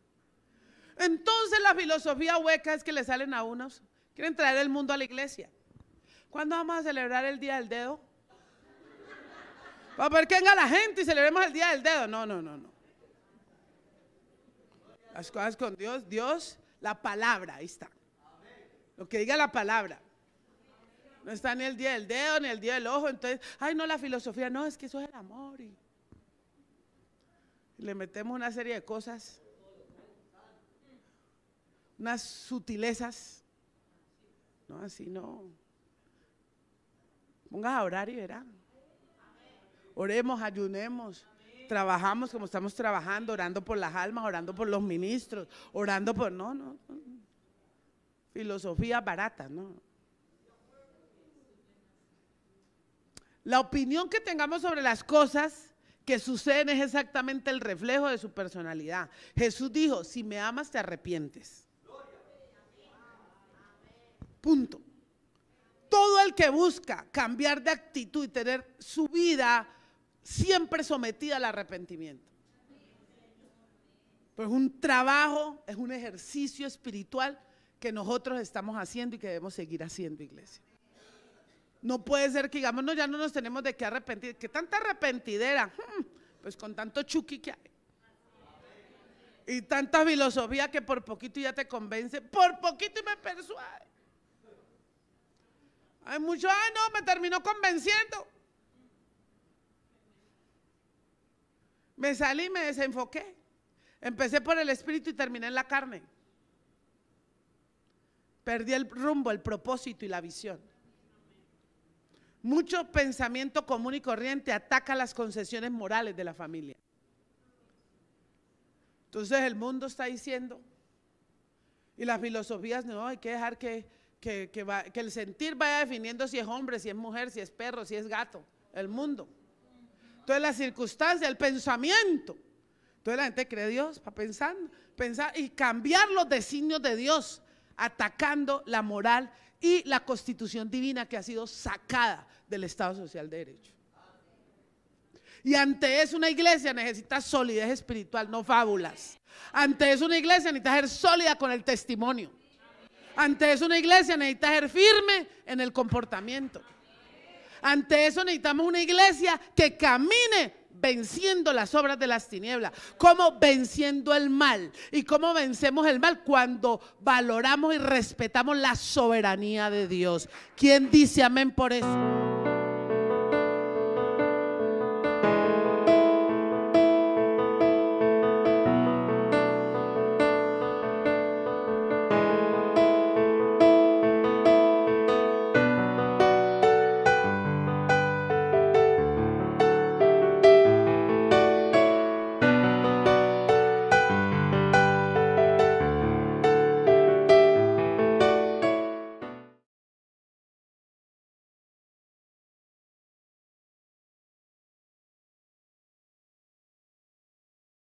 Entonces la filosofía hueca es que le salen a unos. Quieren traer el mundo a la iglesia. ¿Cuándo vamos a celebrar el Día del Dedo? Para ver que venga la gente y celebremos el Día del Dedo. No. Las cosas con Dios, Dios, la palabra, ahí está. Lo que diga la palabra. No está ni el día del dedo, ni el día del ojo. Entonces, ay, no, la filosofía, no, es que eso es el amor. Y le metemos una serie de cosas, unas sutilezas. No, así no. Pongas a orar y verá. Oremos, ayunemos. Trabajamos como estamos trabajando, orando por las almas, orando por los ministros, orando por, no. Filosofía barata, no. La opinión que tengamos sobre las cosas que suceden es exactamente el reflejo de su personalidad. Jesús dijo, si me amas te arrepientes. Punto. Todo el que busca cambiar de actitud y tener su vida siempre sometida al arrepentimiento. Pues es un trabajo, es un ejercicio espiritual que nosotros estamos haciendo y que debemos seguir haciendo, iglesia. No puede ser que digamos, no, ya no nos tenemos de qué arrepentir. ¿Qué tanta arrepentidera? Pues con tanto chuki que hay. Y tanta filosofía que por poquito ya te convence, por poquito y me persuade. Hay mucho, ay no, me terminó convenciendo. Me salí, me desenfoqué. Empecé por el espíritu y terminé en la carne. Perdí el rumbo, el propósito y la visión. Mucho pensamiento común y corriente ataca las concesiones morales de la familia. Entonces el mundo está diciendo, y las filosofías, no, hay que dejar que el sentir vaya definiendo si es hombre, si es mujer, si es perro, si es gato, el mundo. Entonces la circunstancia, el pensamiento. Entonces la gente cree Dios, va pensar y cambiar los designios de Dios, atacando la moral y la constitución divina que ha sido sacada del Estado Social de Derecho. Y ante eso una iglesia necesita solidez espiritual, no fábulas. Ante eso una iglesia necesita ser sólida con el testimonio. Ante eso una iglesia necesita ser firme en el comportamiento. Ante eso necesitamos una iglesia que camine venciendo las obras de las tinieblas. ¿Cómo venciendo el mal? ¿Y cómo vencemos el mal? Cuando valoramos y respetamos la soberanía de Dios. ¿Quién dice amén por eso?